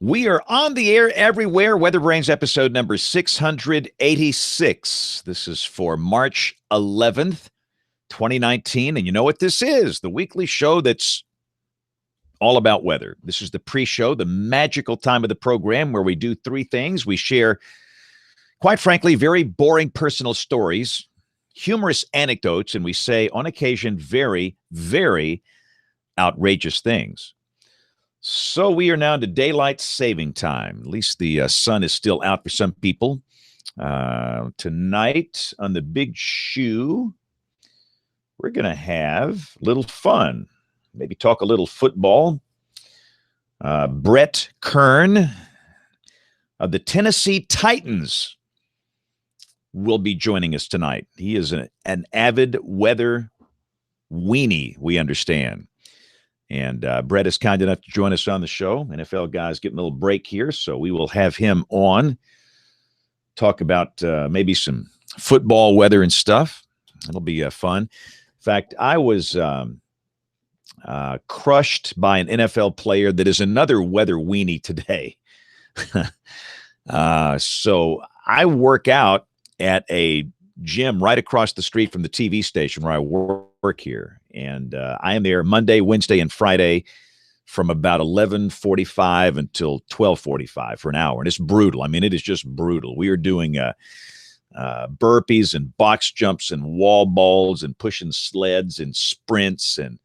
We are on the air everywhere. WeatherBrains episode number 686. This is for March 11th, 2019. And you know what this is? The weekly show that's all about weather. This is the pre-show, the magical time of the program where we do three things. We share, quite frankly, very boring personal stories, humorous anecdotes, and we say, on occasion, very, very outrageous things. So we are now into daylight saving time. At least the sun is still out for some people. Tonight on the Big Shoe, we're going to have a little fun. Maybe talk a little football. Brett Kern of the Tennessee Titans will be joining us tonight. He is an avid weather weenie, we understand. And Brett is kind enough to join us on the show. NFL guys getting a little break here, so we will have him on. Talk about maybe some football weather and stuff. It'll be fun. In fact, I was crushed by an NFL player that is another weather weenie today. So I work out at a gym right across the street from the TV station where I work here. And I am there Monday, Wednesday, and Friday from about 11:45 until 12:45 for an hour. And it's brutal. I mean, it is just brutal. We are doing burpees and box jumps and wall balls and pushing sleds and sprints and,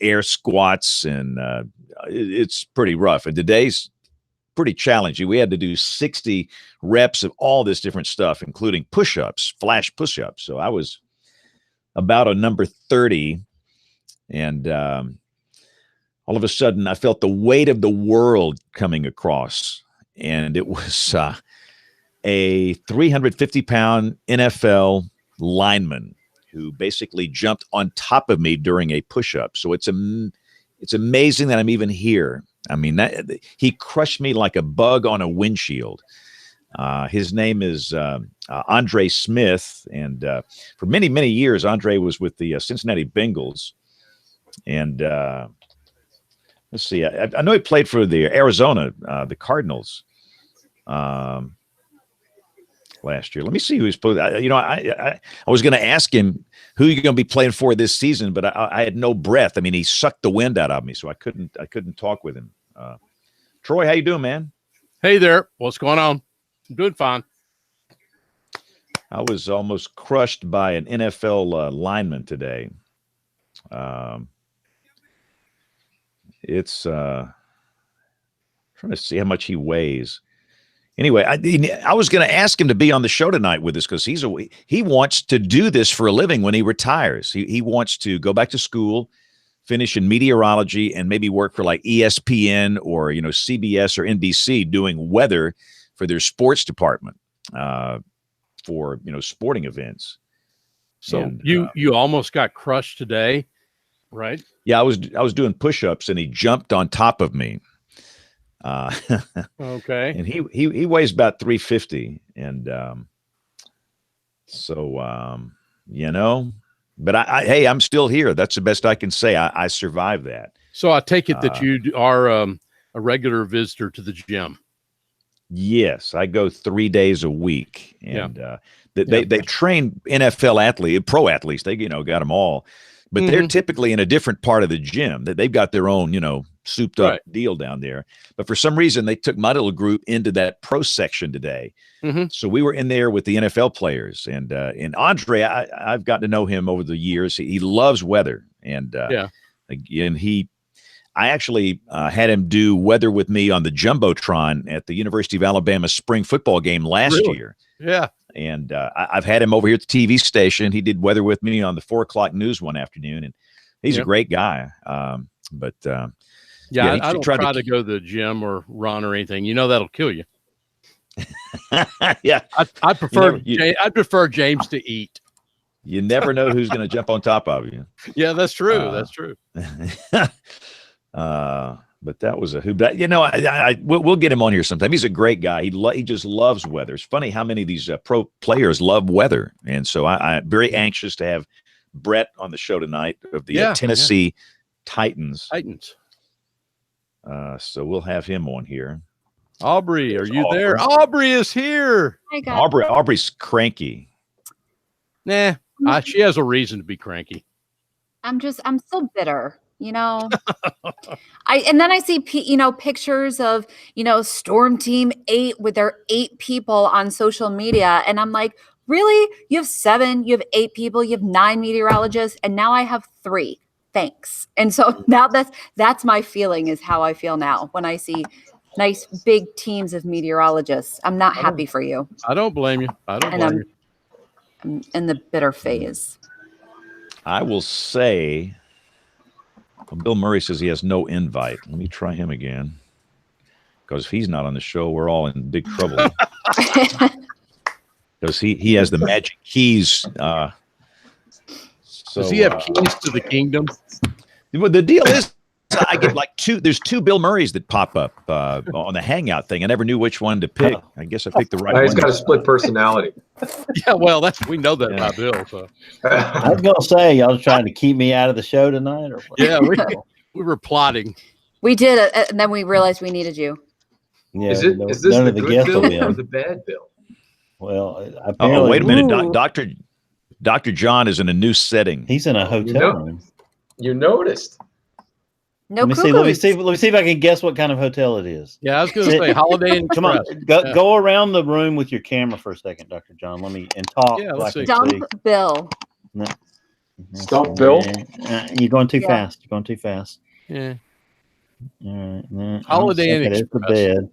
air squats. And it's pretty rough. And today's pretty challenging. We had to do 60 reps of all this different stuff, including push-ups, flash push-ups. So I was about a number 30, and all of a sudden I felt the weight of the world coming across, and it was a 350-pound NFL lineman who basically jumped on top of me during a push-up. So it's amazing that I'm even here. I mean, he crushed me like a bug on a windshield. His name is Andre Smith, and for many, many years, Andre was with the Cincinnati Bengals. And let's see, I know he played for the Arizona, the Cardinals last year. Let me see who he's playing. I was going to ask him who you're going to be playing for this season, but I had no breath. I mean, he sucked the wind out of me, so I couldn't talk with him. Troy, how you doing, man? Hey there. What's going on? I'm doing fine. I was almost crushed by an NFL lineman today. It's trying to see how much he weighs. Anyway, I was going to ask him to be on the show tonight with us because he wants to do this for a living when he retires. He wants to go back to school, finish in meteorology, and maybe work for like ESPN or CBS or NBC doing weather for their sports department for sporting events. So and, you almost got crushed today, right? Yeah, I was doing push-ups and he jumped on top of me. Okay. And he weighs about 350, and but hey, I'm still here. That's the best I can say. I survived that. So I take it that you are a regular visitor to the gym. Yes, I go 3 days a week, and they train NFL athletes, pro athletes. They got them all, but they're typically in a different part of the gym. They've got their own souped up deal down there. But for some reason, they took my little group into that pro section today. So we were in there with the NFL players, and Andre, I've gotten to know him over the years. He loves weather, and again, I actually had him do weather with me on the Jumbotron at the University of Alabama spring football game last year. Yeah. And I've had him over here at the TV station. He did weather with me on the 4:00 news one afternoon, and he's a great guy. I don't try to go to the gym or run or anything. That'll kill you. Yeah. I prefer James to eat. You never know who's going to jump on top of you. Yeah, that's true. That's true. But that was a hoop. We'll get him on here sometime. He's a great guy. He just loves weather. It's funny how many of these pro players love weather, and so I'm very anxious to have Brett on the show tonight of the Tennessee Titans. So we'll have him on here. Aubrey, are you there? Aubrey is here. Aubrey's cranky. Nah, she has a reason to be cranky. I'm so bitter, and then I see, pictures of, Storm Team 8 with their 8 people on social media. And I'm like, really? You have 7, you have 8 people, you have 9 meteorologists, and now I have 3. Thanks. And so now that's my feeling, is how I feel now when I see nice big teams of meteorologists. I'm not happy for you. I don't blame you. I'm in the bitter phase. I will say, Bill Murray says he has no invite. Let me try him again, because if he's not on the show, we're all in big trouble. Because he has the magic keys. Does he have keys to the kingdom? Well, the deal is, I get like 2. There's 2 Bill Murrays that pop up on the Hangout thing. I never knew which one to pick. I guess I picked the right one. He's got a split personality. Yeah, well, we know that about Bill. So. I was gonna say, y'all trying to keep me out of the show tonight, or what? Yeah, we were plotting. We did, and then we realized we needed you. Yeah, is this the good Bill or the bad Bill? Well, apparently, wait a minute, Dr. John is in a new setting. He's in a hotel room. You noticed. No, let me see if I can guess what kind of hotel it is. Yeah, I was going to say Holiday Inn. Come on, go around the room with your camera for a second, Dr. John. Talk. Yeah, let's see. Dump Bill. No. Stump Bill. You're going too fast. You're going too fast. Yeah. All right. Holiday Inn Express. The bed.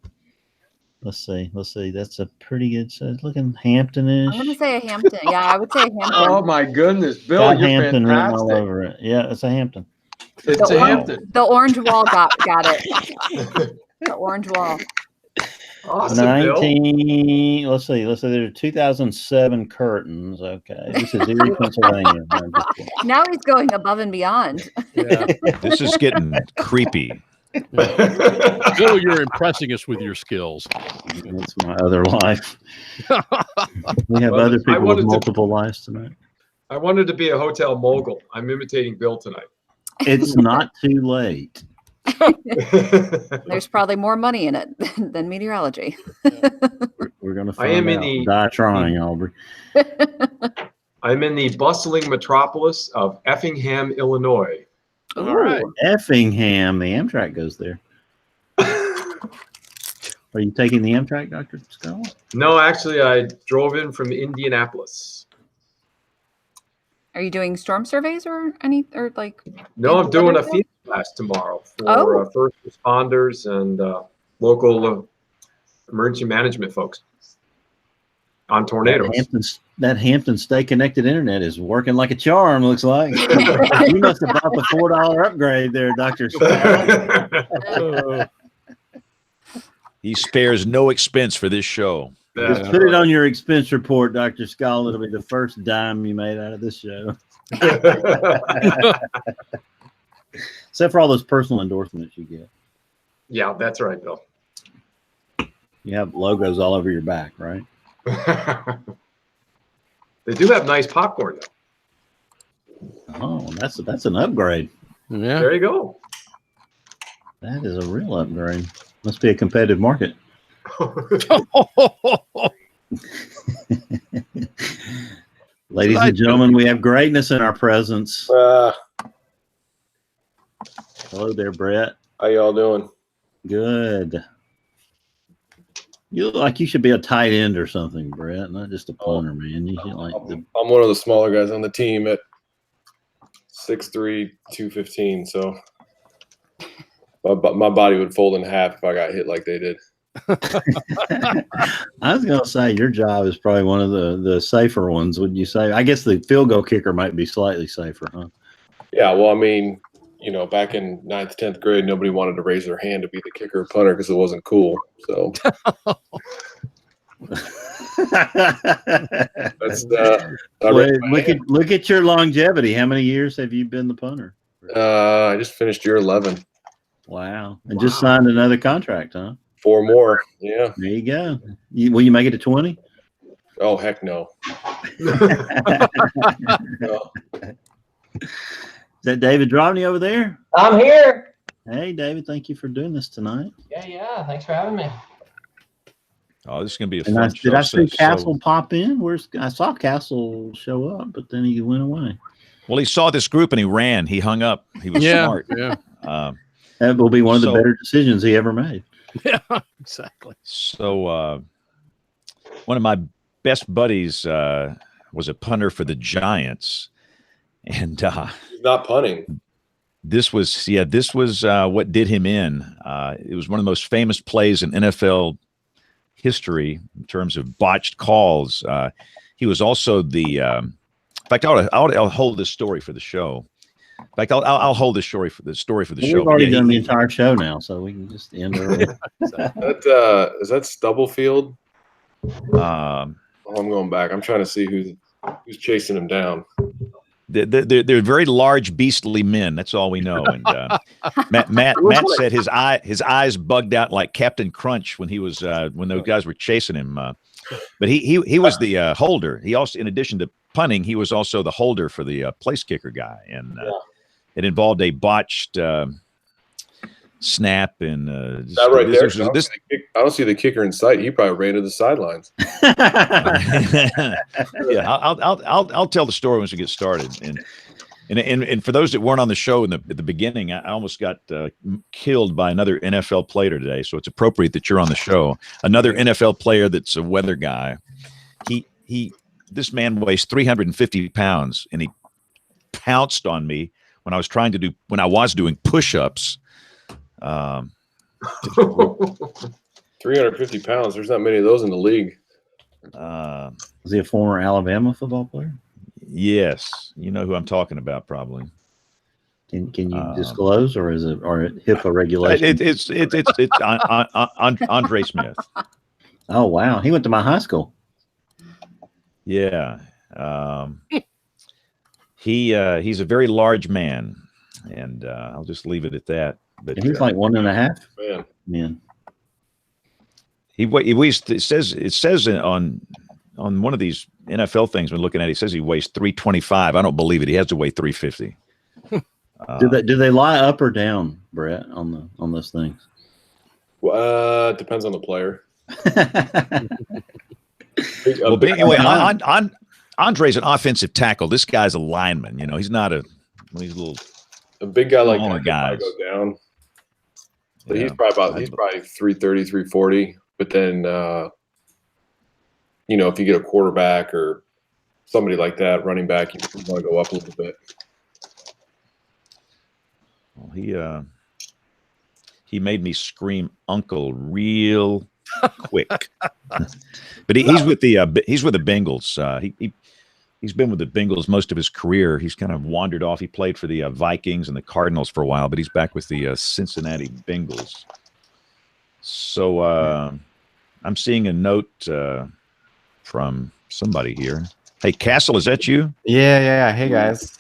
Let's see. That's a pretty good size looking Hampton-ish. I'm going to say a Hampton. Yeah, I would say a Hampton. Oh my goodness, Bill, you're Hampton fantastic. All over it. Yeah, it's a Hampton. It's a Hampton. The orange wall got it. The orange wall. Awesome, 19. Bill. Let's see. There are 2007 curtains. Okay, this is Erie, Pennsylvania. Now he's going above and beyond. Yeah. This is getting creepy. Bill, you're impressing us with your skills. That's my other life. We have other people with multiple lives tonight. I wanted to be a hotel mogul. I'm imitating Bill tonight. It's not too late. There's probably more money in it than meteorology. We're going to find out. Die trying, Aubrey. I'm in the bustling metropolis of Effingham, Illinois. All right. Effingham. The Amtrak goes there. Are you taking the Amtrak, Dr. Scott? No, actually, I drove in from Indianapolis. Are you doing storm surveys or like? No, I'm doing a field class tomorrow for first responders and local emergency management folks on tornadoes. That Hampton Stay Connected internet is working like a charm, looks like. You must have bought the $4 upgrade there, Dr. Scott. He spares no expense for this show. Just put it on your expense report, Dr. Scott. It'll be the first dime you made out of this show. Except for all those personal endorsements you get. Yeah, that's right, Bill. You have logos all over your back, right? They do have nice popcorn, though. Oh, that's an upgrade. Yeah. There you go. That is a real upgrade. Must be a competitive market. Ladies and gentlemen, we have greatness in our presence. Hello there, Brett. How y'all doing? Good. You look like you should be a tight end or something, Brett, not just a punter, man. You should I'm one of the smaller guys on the team at 6'3", 215, so my body would fold in half if I got hit like they did. I was going to say your job is probably one of the safer ones, wouldn't you say? I guess the field goal kicker might be slightly safer, huh? Yeah, well, I mean, back in 9th, 10th grade, nobody wanted to raise their hand to be the kicker or punter because it wasn't cool. So that's look at your longevity. How many years have you been the punter? I just finished year 11. Wow. And just signed another contract, huh? 4 more. Yeah. There you go. Will you make it to 20? Oh, heck no. No. Is that David Drobny over there? I'm here. Hey, David. Thank you for doing this tonight. Yeah. Thanks for having me. Oh, this is going to be a fun show. Did I see Castle pop in? I saw Castle show up, but then he went away. Well, he saw this group and he ran. He hung up. He was smart. Yeah. That will be one of the better decisions he ever made. Yeah, exactly. So one of my best buddies was a punter for the Giants. And he's not punting. This was what did him in. It was one of the most famous plays in NFL history in terms of botched calls. He was also the in fact, I'll hold this story for the show. In fact, I'll hold this story for the show. We've already done the entire show now, so we can just end early. Is that Stubblefield? I'm going back. I'm trying to see who's chasing him down. They're very large, beastly men. That's all we know. And Matt said his eyes bugged out like Captain Crunch when he was when those guys were chasing him. But he was the holder. He also, in addition to punting, he was also the holder for the place kicker guy, and it involved a botched snap and that right there. I don't see the kicker in sight. He probably ran to the sidelines. Yeah, I'll tell the story once we get started. And for those that weren't on the show at the beginning, I almost got killed by another NFL player today. So it's appropriate that you're on the show. Another NFL player that's a weather guy. This man weighs 350 pounds, and he pounced on me when I was doing push-ups. 350 pounds. There's not many of those in the league. Is he a former Alabama football player? Yes, you know who I'm talking about, probably. Can you disclose, or is it HIPAA regulation? It's Andre Smith. Oh wow, he went to my high school. Yeah, he's a very large man, and I'll just leave it at that. But and he's like 1.5 men. He weighs. It says on one of these NFL things we're looking at. He says he weighs 325. I don't believe it. He has to weigh 350. Do they lie up or down, Brett, on those things? Well, depends on the player. Well, anyway, Andre's an offensive tackle. This guy's a lineman. You know, he's not a big guy like that guy go down. But he's probably 330, 340. But then, if you get a quarterback or somebody like that, running back, you want to go up a little bit. Well, he made me scream "Uncle" real quick. But he's with the Bengals. He's been with the Bengals most of his career. He's kind of wandered off. He played for the Vikings and the Cardinals for a while, but he's back with the Cincinnati Bengals. So I'm seeing a note from somebody here. Hey, Castle, is that you? Yeah. Hey, guys.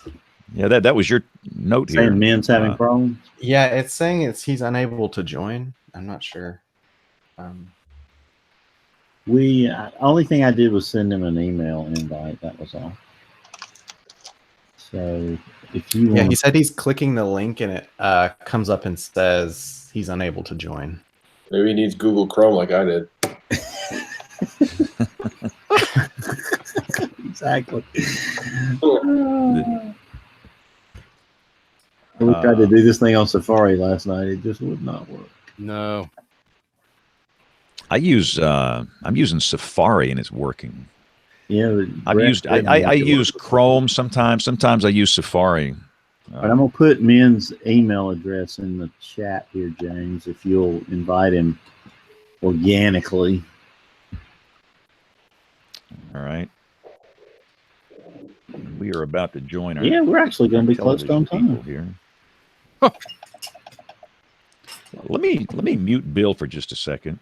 Yeah, that was your note here. Saying men's having problems? Yeah, it's saying he's unable to join. I'm not sure. Only thing I did was send him an email invite. That was all. So if you he said he's clicking the link and it comes up and says he's unable to join. Maybe he needs Google Chrome like I did. Exactly. We tried to do this thing on Safari last night. It just would not work. No. I'm using Safari and it's working. Yeah, I use Chrome sometimes. Sometimes I use Safari. But I'm gonna put Min's email address in the chat here, James. If you'll invite him organically. All right. We are about to join our. Yeah, we're actually going to be close on time here. Let me mute Bill for just a second.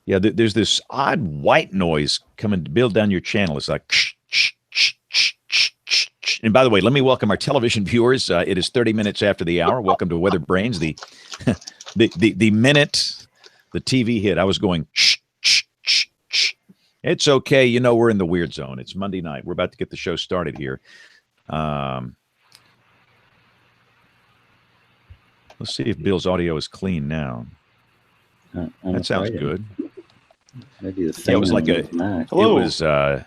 Yeah, there's this odd white noise coming to build down your channel. It's like, and by the way, let me welcome our television viewers. It is 30 minutes after the hour. Welcome to WeatherBrains. The minute the TV hit, I was going, It's okay. You know, we're in the weird zone. It's Monday night. We're about to get the show started here. Let's see if Bill's audio is clean now. That sounds good. Maybe the it was like a. Hello. It was. And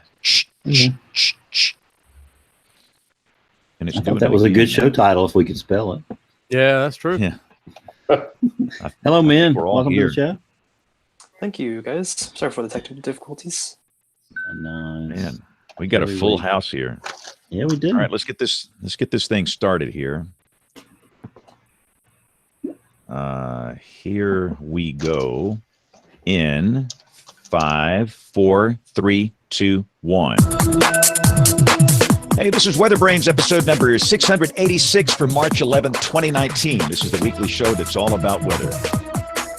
it's I thought that was a good show title if we could spell it. Yeah, that's true. Yeah. Hello, men. Welcome to the show. Thank you, guys. Sorry for the technical difficulties. Nice. Man, we got a full house here. Yeah, we did. All right, let's get this thing started here. Here we go. In 5, 4, 3, 2, 1. Hey, this is WeatherBrains episode number 686 for March 11th, 2019. This is the weekly show that's all about weather.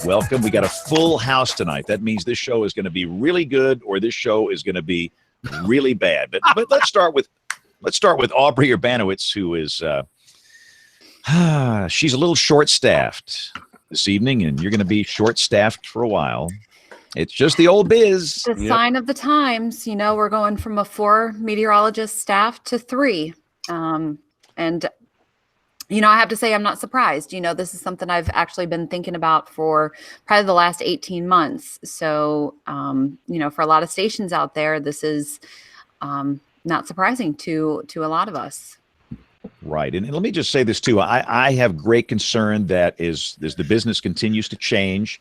Welcome. We got a full house tonight. That means this show is going to be really good, or this show is going to be really bad. But let's start with Aubrey Urbanowitz, who is she's a little short-staffed this evening, and you're going to be short-staffed for a while. It's just the old biz. The sign of the times. You know, we're going from a 4 meteorologist staff to 3. And, you know, I have to say I'm not surprised. You know, this is something I've actually been thinking about for probably the last 18 months. So, you know, for a lot of stations out there, this is not surprising to a lot of us. Right. And let me just say this, too. I have great concern that as the business continues to change,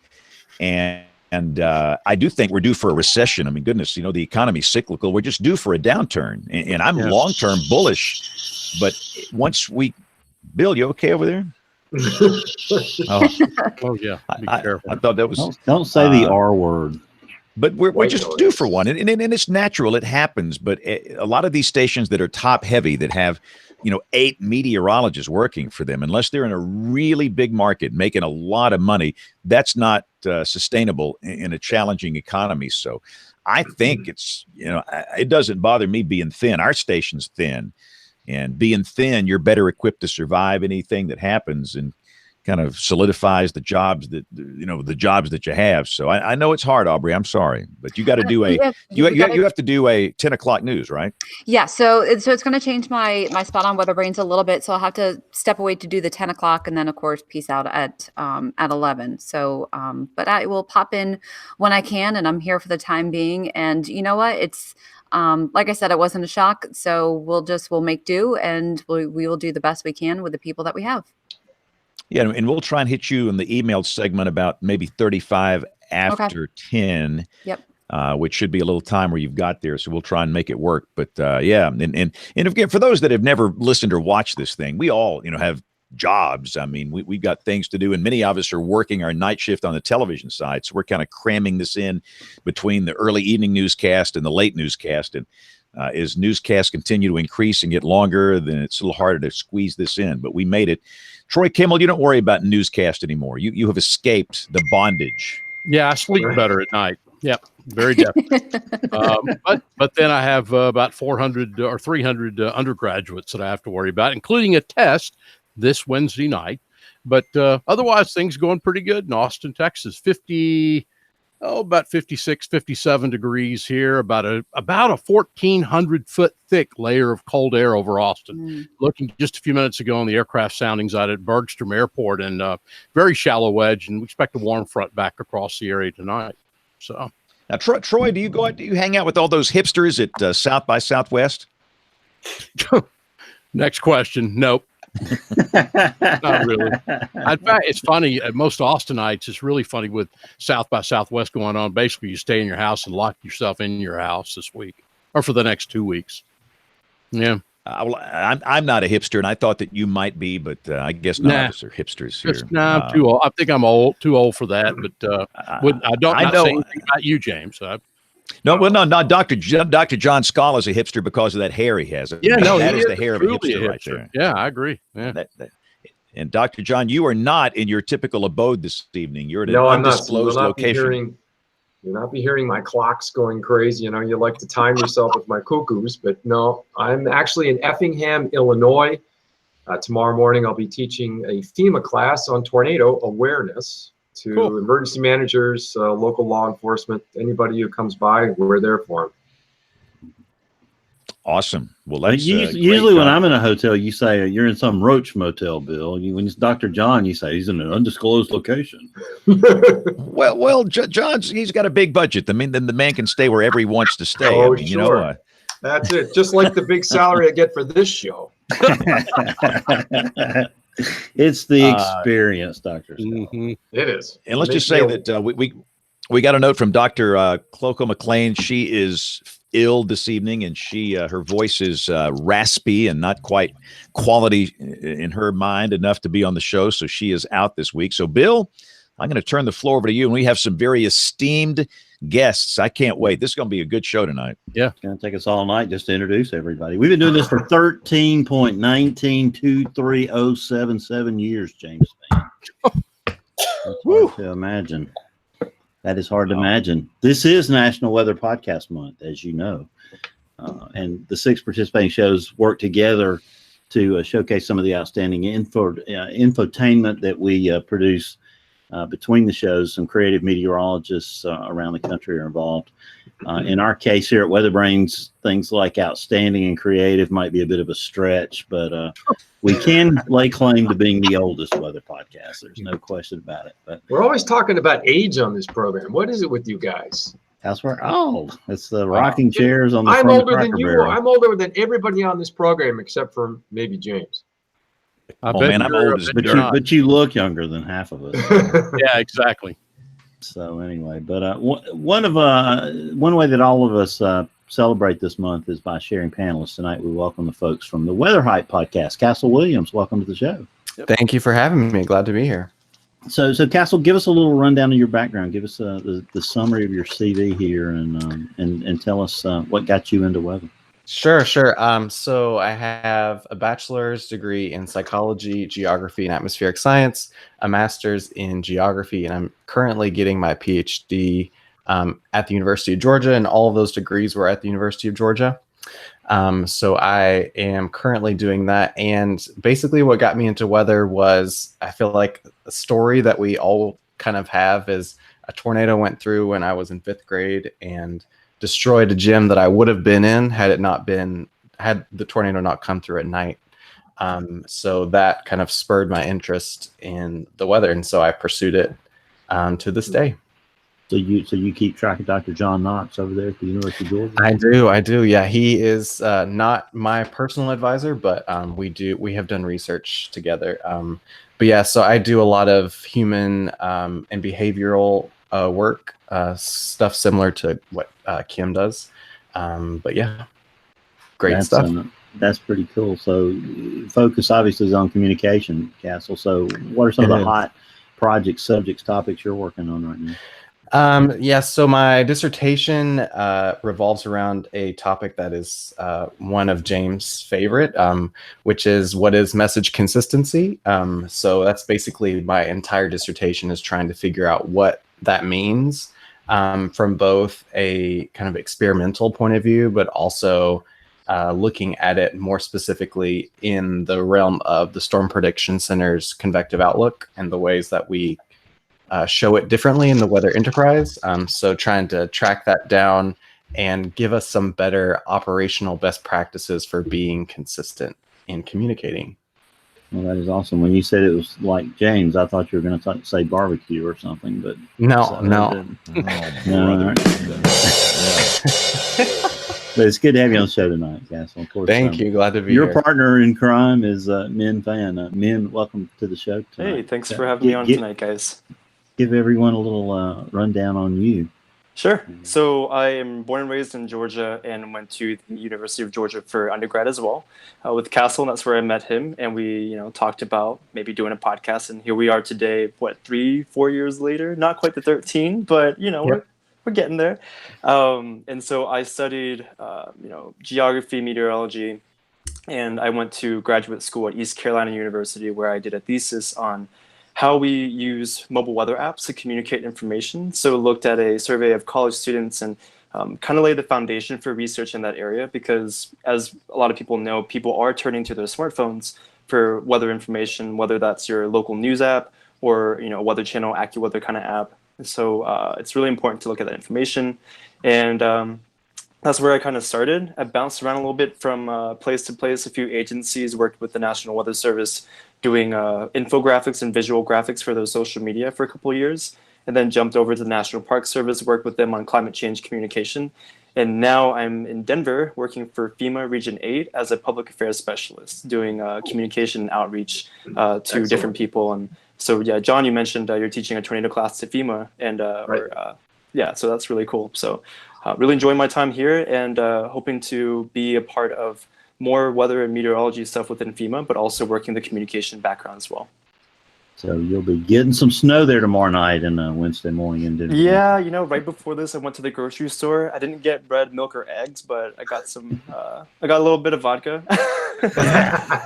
and I do think we're due for a recession. I mean, goodness, you know, the economy's cyclical. We're just due for a downturn. And I'm long-term bullish. But once Bill, you okay over there? Oh yeah. Be careful. I thought that was. Don't say the R word. But we're just due for one. And it's natural. It happens. But a lot of these stations that are top heavy, that have, you know, 8 meteorologists working for them, unless they're in a really big market making a lot of money, that's not sustainable in a challenging economy. So I think it's, you know, it doesn't bother me being thin. Our station's thin, and being thin, you're better equipped to survive anything that happens, and kind of solidifies the jobs that, you know, the jobs that you have. So I know it's hard, Aubrey. I'm sorry, but you got to do you have to do a 10 o'clock news, right? Yeah. So it's going to change my spot on WeatherBrains a little bit. So I'll have to step away to do the 10 o'clock, and then of course peace out at 11. So but I will pop in when I can, and I'm here for the time being. And you know what? It's like I said, it wasn't a shock. So we'll make do, and we will do the best we can with the people that we have. Yeah, and we'll try and hit you in the email segment about maybe 35 after 10. Yep. Which should be a little time where you've got there. So we'll try and make it work. But yeah, and again, for those that have never listened or watched this thing, we all, you know, have jobs. I mean, we've got things to do, and many of us are working our night shift on the television side. So we're kind of cramming this in between the early evening newscast and the late newscast. And as newscasts continue to increase and get longer, then it's a little harder to squeeze this in. But we made it. Troy Kimmel, you don't worry about newscast anymore. You have escaped the bondage. Yeah, I sleep better at night. Yep, very definitely. But then I have about 400 or 300 undergraduates that I have to worry about, including a test this Wednesday night. But otherwise, things going pretty good in Austin, Texas. About 56, 57 degrees here, about a 1,400-foot thick layer of cold air over Austin. Looking just a few minutes ago on the aircraft soundings out at Bergstrom Airport, and very shallow edge, and we expect a warm front back across the area tonight. So now, Troy, do you hang out with all those hipsters at South by Southwest? Next question. Nope. Not really. In fact, it's funny. Most Austinites, it's really funny with South by Southwest going on. Basically, you stay in your house and lock yourself in your house this week or for the next 2 weeks. Yeah. I'm not a hipster, and I thought that you might be, but I guess none of us are hipsters here. I'm too old. I think I'm too old for that, but I don't say anything about you, James. No, Dr. John Scala is a hipster because of that hair he has. Yeah, that is the hair of a hipster right there. Yeah, I agree. Yeah. And Dr. John, you are not in your typical abode this evening. You're at an undisclosed location. You'll not be hearing my clocks going crazy. You know, you like to time yourself with my cuckoos, but no, I'm actually in Effingham, Illinois. Tomorrow morning, I'll be teaching a FEMA class on tornado awareness. to Cool. emergency managers, local law enforcement, anybody who comes by, we're there for them. Awesome. Well, that's usually when I'm in a hotel, you say you're in some roach motel, Bill. When it's Dr. John, you say he's in an undisclosed location. well, John's he's got a big budget. I mean, then the man can stay wherever he wants to stay. Oh, I mean, sure. That's it. Just like the big salary I get for this show. It's the experience, Dr. Mm-hmm. It is. And let's just say that we got a note from Dr. Cloco McLean. She is ill this evening, and her voice is raspy and not quite quality in her mind enough to be on the show. So she is out this week. So Bill, I'm going to turn the floor over to you, and we have some very esteemed guests. I can't wait. This is going to be a good show tonight. Yeah. It's going to take us all night just to introduce everybody. We've been doing this for 13.1923077 years, James. That's hard to imagine. That is hard to imagine. This is National Weather Podcast Month, as you know. And the 6 participating shows work together to showcase some of the outstanding infotainment that we produce between the shows. Some creative meteorologists around the country are involved. In our case here at WeatherBrains, things like outstanding and creative might be a bit of a stretch, but we can lay claim to being the oldest weather podcast. There's no question about it. But we're always talking about age on this program. What is it with you guys? That's where it's the rocking chairs on the I'm front older of the than you barrel. are. I'm older than everybody on this program except for maybe James. I'm old. But you look younger than half of us. Yeah, exactly. So anyway, but one way that all of us celebrate this month is by sharing panelists. Tonight we welcome the folks from the Weather Hype podcast. Castle Williams, welcome to the show. Thank you for having me. Glad to be here. So Castle, give us a little rundown of your background. Give us the summary of your CV here, and tell us what got you into weather. Sure. So I have a bachelor's degree in psychology, geography, and atmospheric science, a master's in geography, and I'm currently getting my PhD at the University of Georgia, and all of those degrees were at the University of Georgia. So I am currently doing that, and basically what got me into weather was, I feel like a story that we all kind of have is a tornado went through when I was in 5th grade and destroyed a gym that I would have been in had the tornado not come through at night. So that kind of spurred my interest in the weather, and so I pursued it to this day. So you keep track of Dr. John Knox over there at the University of Georgia? I do. Yeah, he is not my personal advisor, but we have done research together. But yeah, so I do a lot of human and behavioral work, stuff similar to what Kim does. But yeah, great stuff. That's pretty cool. So focus obviously is on communication, Castle. So what are some of the hot projects, subjects, topics you're working on right now? So my dissertation revolves around a topic that is one of James' favorite, which is what is message consistency. So that's basically my entire dissertation is trying to figure out what that means from both a kind of experimental point of view, but also looking at it more specifically in the realm of the Storm Prediction Center's convective outlook and the ways that we show it differently in the weather enterprise. So trying to track that down and give us some better operational best practices for being consistent in communicating. Well, that is awesome. When you said it was like James, I thought you were going to say barbecue or something, but no. But it's good to have you on the show tonight, Castle. Of course, Thank you. Glad to be here. Your partner in crime is Min Fan. Min, welcome to the show tonight. Hey, thanks for having me on tonight, guys. Give everyone a little rundown on you. Sure. So I am born and raised in Georgia and went to the University of Georgia for undergrad as well with Castle. And that's where I met him. And we, talked about maybe doing a podcast. And here we are today, 3-4 years later, not quite the 13, but, we're getting there. And so I studied, geography, meteorology, and I went to graduate school at East Carolina University where I did a thesis on how we use mobile weather apps to communicate information. So looked at a survey of college students and kind of laid the foundation for research in that area because, as a lot of people know, people are turning to their smartphones for weather information, whether that's your local news app or a Weather Channel, AccuWeather kind of app. So it's really important to look at that information, and that's where I kind of started. I bounced around a little bit from place to place. A few agencies, worked with the National Weather Service doing infographics and visual graphics for their social media for a couple of years, and then jumped over to the National Park Service, worked with them on climate change communication. And now I'm in Denver working for FEMA Region 8 as a public affairs specialist, doing communication and outreach to different people. And so, yeah, John, you mentioned you're teaching a tornado class to FEMA, and so that's really cool. So really enjoying my time here, and hoping to be a part of more weather and meteorology stuff within FEMA, but also working the communication background as well. So you'll be getting some snow there tomorrow night and Wednesday morning in Denver. Yeah, right before this, I went to the grocery store. I didn't get bread, milk, or eggs, but I got some. I got a little bit of vodka.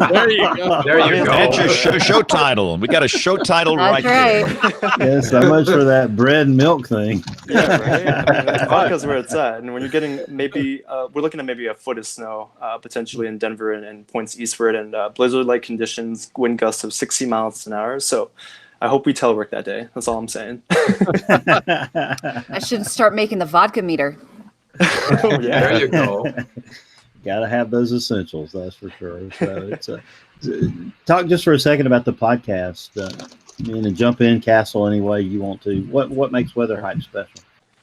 There you go. There you go. That's your show title. We got a show title That's right right. Yeah, so much for that bread and milk thing. Yeah, right. Vodka's where it's at, and when you're getting we're looking at maybe a foot of snow potentially in Denver and points eastward, and blizzard-like conditions, wind gusts of 60 miles an hour. So I hope we telework that day. That's all I'm saying. I should start making the vodka meter. Oh, yeah. There you go. Got to have those essentials, that's for sure. So it's talk just for a second about the podcast. And jump in, Castle, any way you want to. What makes Weather Hype special?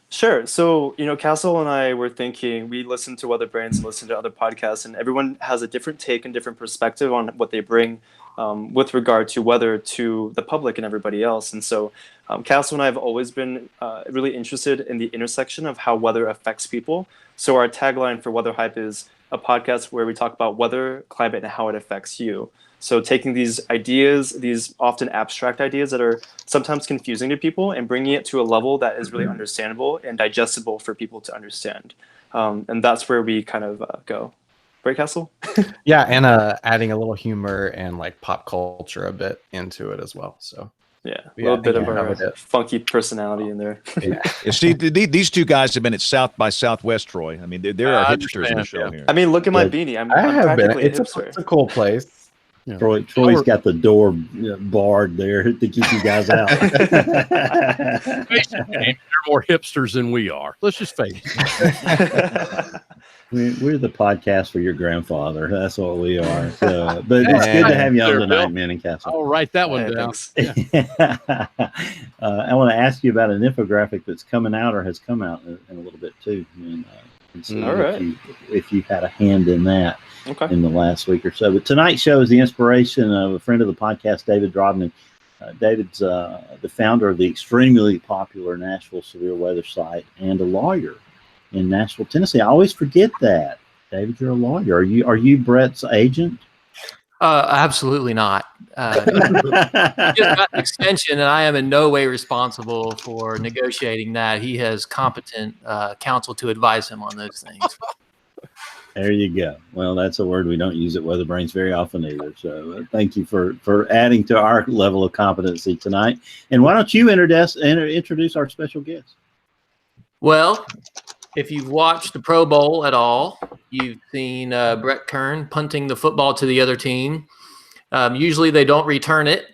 Sure. So, Castle and I were thinking, we listen to WeatherBrains and listen to other podcasts, and everyone has a different take and different perspective on what they bring with regard to weather to the public and everybody else. And so Castle and I have always been really interested in the intersection of how weather affects people. So our tagline for Weather Hype is a podcast where we talk about weather, climate, and how it affects you. So taking these ideas, these often abstract ideas that are sometimes confusing to people, and bringing it to a level that is really understandable and digestible for people to understand. And that's where we kind of go. Right, Castle? Yeah, and adding a little humor and like pop culture a bit into it as well. So yeah, a little bit of our funky personality in there. Yeah. See, these two guys have been at South by Southwest, Troy. I mean, there are hipsters in the show here. I mean, look at my beanie. I'm practically a hipster. It's a cool place. Yeah. Troy's got the door barred there to keep you guys out. They're more hipsters than we are. Let's just face it. We're the podcast for your grandfather. That's what we are. So, but it's good to have you on tonight, man and Castle. I'll write that one down. I want to ask you about an infographic that's coming out or has come out in a little bit too. And so all right. If you had a hand in that. Okay. In the last week or so. But tonight's show is the inspiration of a friend of the podcast, David Drobny. David's the founder of the extremely popular Nashville severe weather site and a lawyer in Nashville, Tennessee. I always forget that. David, you're a lawyer. Are you Brett's agent? Absolutely not. He just got an extension, and I am in no way responsible for negotiating that. He has competent counsel to advise him on those things. There you go. Well, that's a word we don't use at WeatherBrains very often either. So thank you for adding to our level of competency tonight. And why don't you introduce our special guest? Well, if you've watched the Pro Bowl at all, you've seen Brett Kern punting the football to the other team. Usually they don't return it.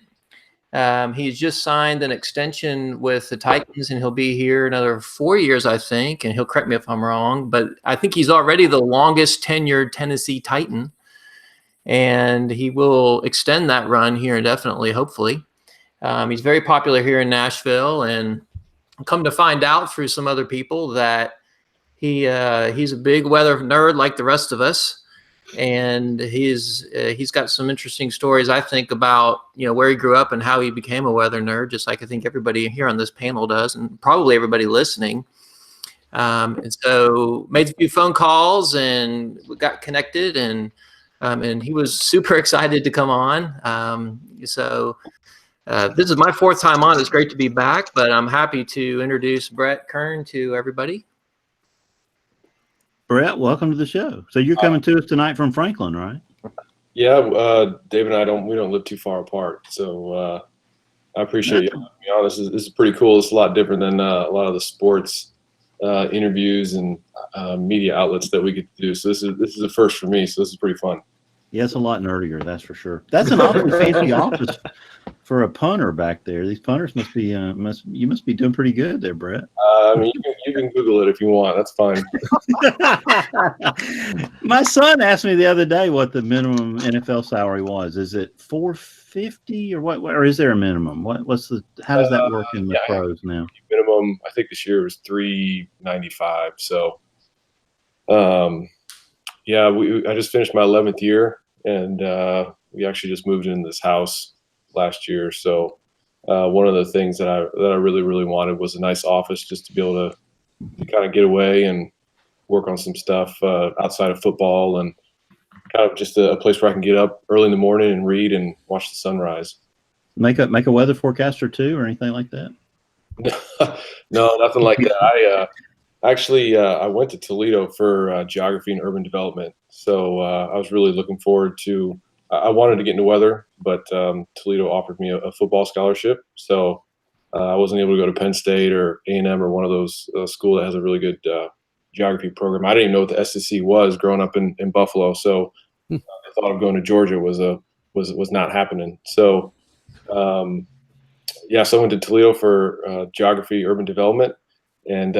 He's just signed an extension with the Titans, and he'll be here another 4 years, I think, and he'll correct me if I'm wrong, but I think he's already the longest tenured Tennessee Titan, and he will extend that run here indefinitely, hopefully. He's very popular here in Nashville, and come to find out through some other people that he's a big weather nerd like the rest of us. And he's got some interesting stories, I think, about where he grew up and how he became a weather nerd, just like I think everybody here on this panel does, and probably everybody listening. And so made a few phone calls and we got connected, and he was super excited to come on. So this is my fourth time on. It's great to be back, but I'm happy to introduce Brett Kern to everybody. Brett, welcome to the show. So you're coming to us tonight from Franklin, right? Yeah, Dave and I we don't live too far apart, so I appreciate you. To be honest, this is pretty cool. It's a lot different than a lot of the sports interviews and media outlets that we get to do. So this is a first for me. So this is pretty fun. Yeah, it's a lot nerdier, that's for sure. That's an awfully fancy office for a punter back there. These punters must be you must be doing pretty good there, Brett. I mean, you can Google it if you want. That's fine. My son asked me the other day what the minimum NFL salary was. Is it $450 or what? Or is there a minimum? What's the? How does that work in the pros now? Minimum, I think this year was $395. So, yeah, I just finished my 11th year, and we actually just moved into this house last year. So, one of the things that I really, really wanted was a nice office just to be able to kind of get away and work on some stuff outside of football, and kind of just a place where I can get up early in the morning and read and watch the sunrise. Make a weather forecaster too, or anything like that? No, nothing like that. I went to Toledo for geography and urban development. So I was really looking forward to. I wanted to get into weather, but Toledo offered me a football scholarship. So I wasn't able to go to Penn State or A&M or one of those schools that has a really good geography program. I didn't even know what the SEC was growing up in Buffalo. So the thought of going to Georgia was not happening. So so I went to Toledo for geography, urban development, and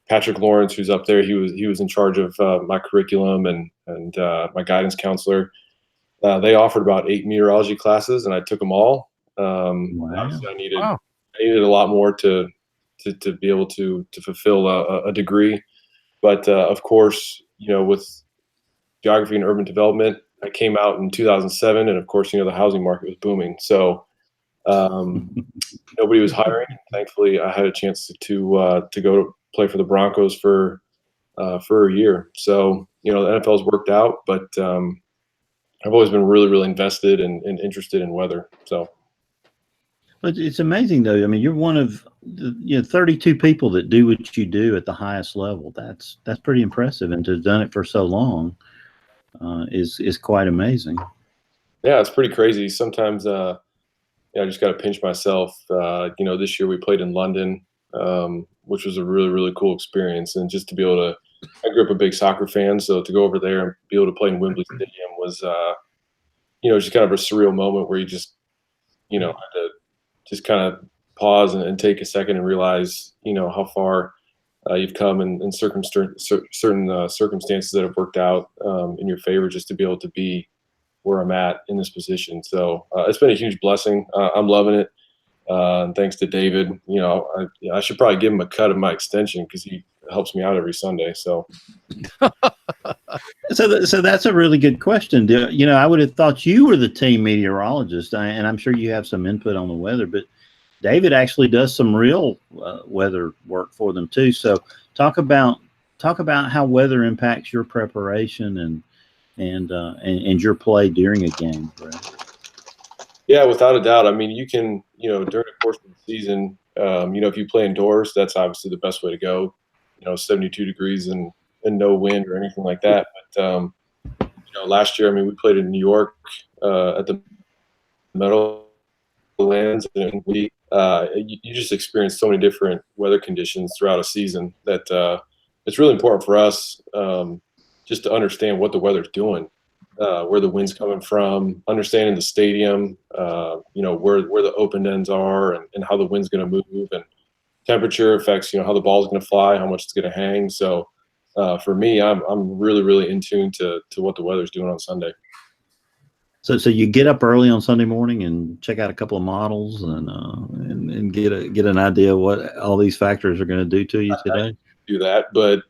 Patrick Lawrence, who's up there, he was in charge of my curriculum and my guidance counselor. They offered about 8 meteorology classes, and I took them all. Obviously I needed a lot more to be able to fulfill a degree, but of course, with geography and urban development, I came out in 2007, and of course, the housing market was booming. So nobody was hiring. Thankfully, I had a chance to go to play for the Broncos for a year. So the NFL's worked out, but I've always been really, really invested and interested in weather. So. But it's amazing, though. I mean, you're one of 32 people that do what you do at the highest level. That's pretty impressive, and to have done it for so long is quite amazing. Yeah, it's pretty crazy. Sometimes I just got to pinch myself. This year we played in London, which was a really, really cool experience, and just to be able to. I grew up a big soccer fan, so to go over there and be able to play in Wembley Stadium was, just kind of a surreal moment where you just, had to just kind of pause and take a second and realize, how far you've come in certain circumstances that have worked out in your favor, just to be able to be where I'm at in this position. So it's been a huge blessing. I'm loving it. And thanks to David, I should probably give him a cut of my extension because he helps me out every Sunday. So, so that's a really good question. I would have thought you were the team meteorologist, and I'm sure you have some input on the weather, but David actually does some real weather work for them too. So talk about how weather impacts your preparation and your play during a game, Brett. Yeah, without a doubt. I mean, you can, during the course of the season, if you play indoors, that's obviously the best way to go. 72 degrees and no wind or anything like that. But last year, we played in New York at the Meadowlands, and you just experience so many different weather conditions throughout a season that it's really important for us just to understand what the weather's doing. Where the wind's coming from, understanding the stadium, where the open ends are and how the wind's going to move, and temperature affects, how the ball's going to fly, how much it's going to hang. So for me, I'm really, really in tune to what the weather's doing on Sunday. So you get up early on Sunday morning and check out a couple of models and get an idea of what all these factors are going to do to you today. I do that, but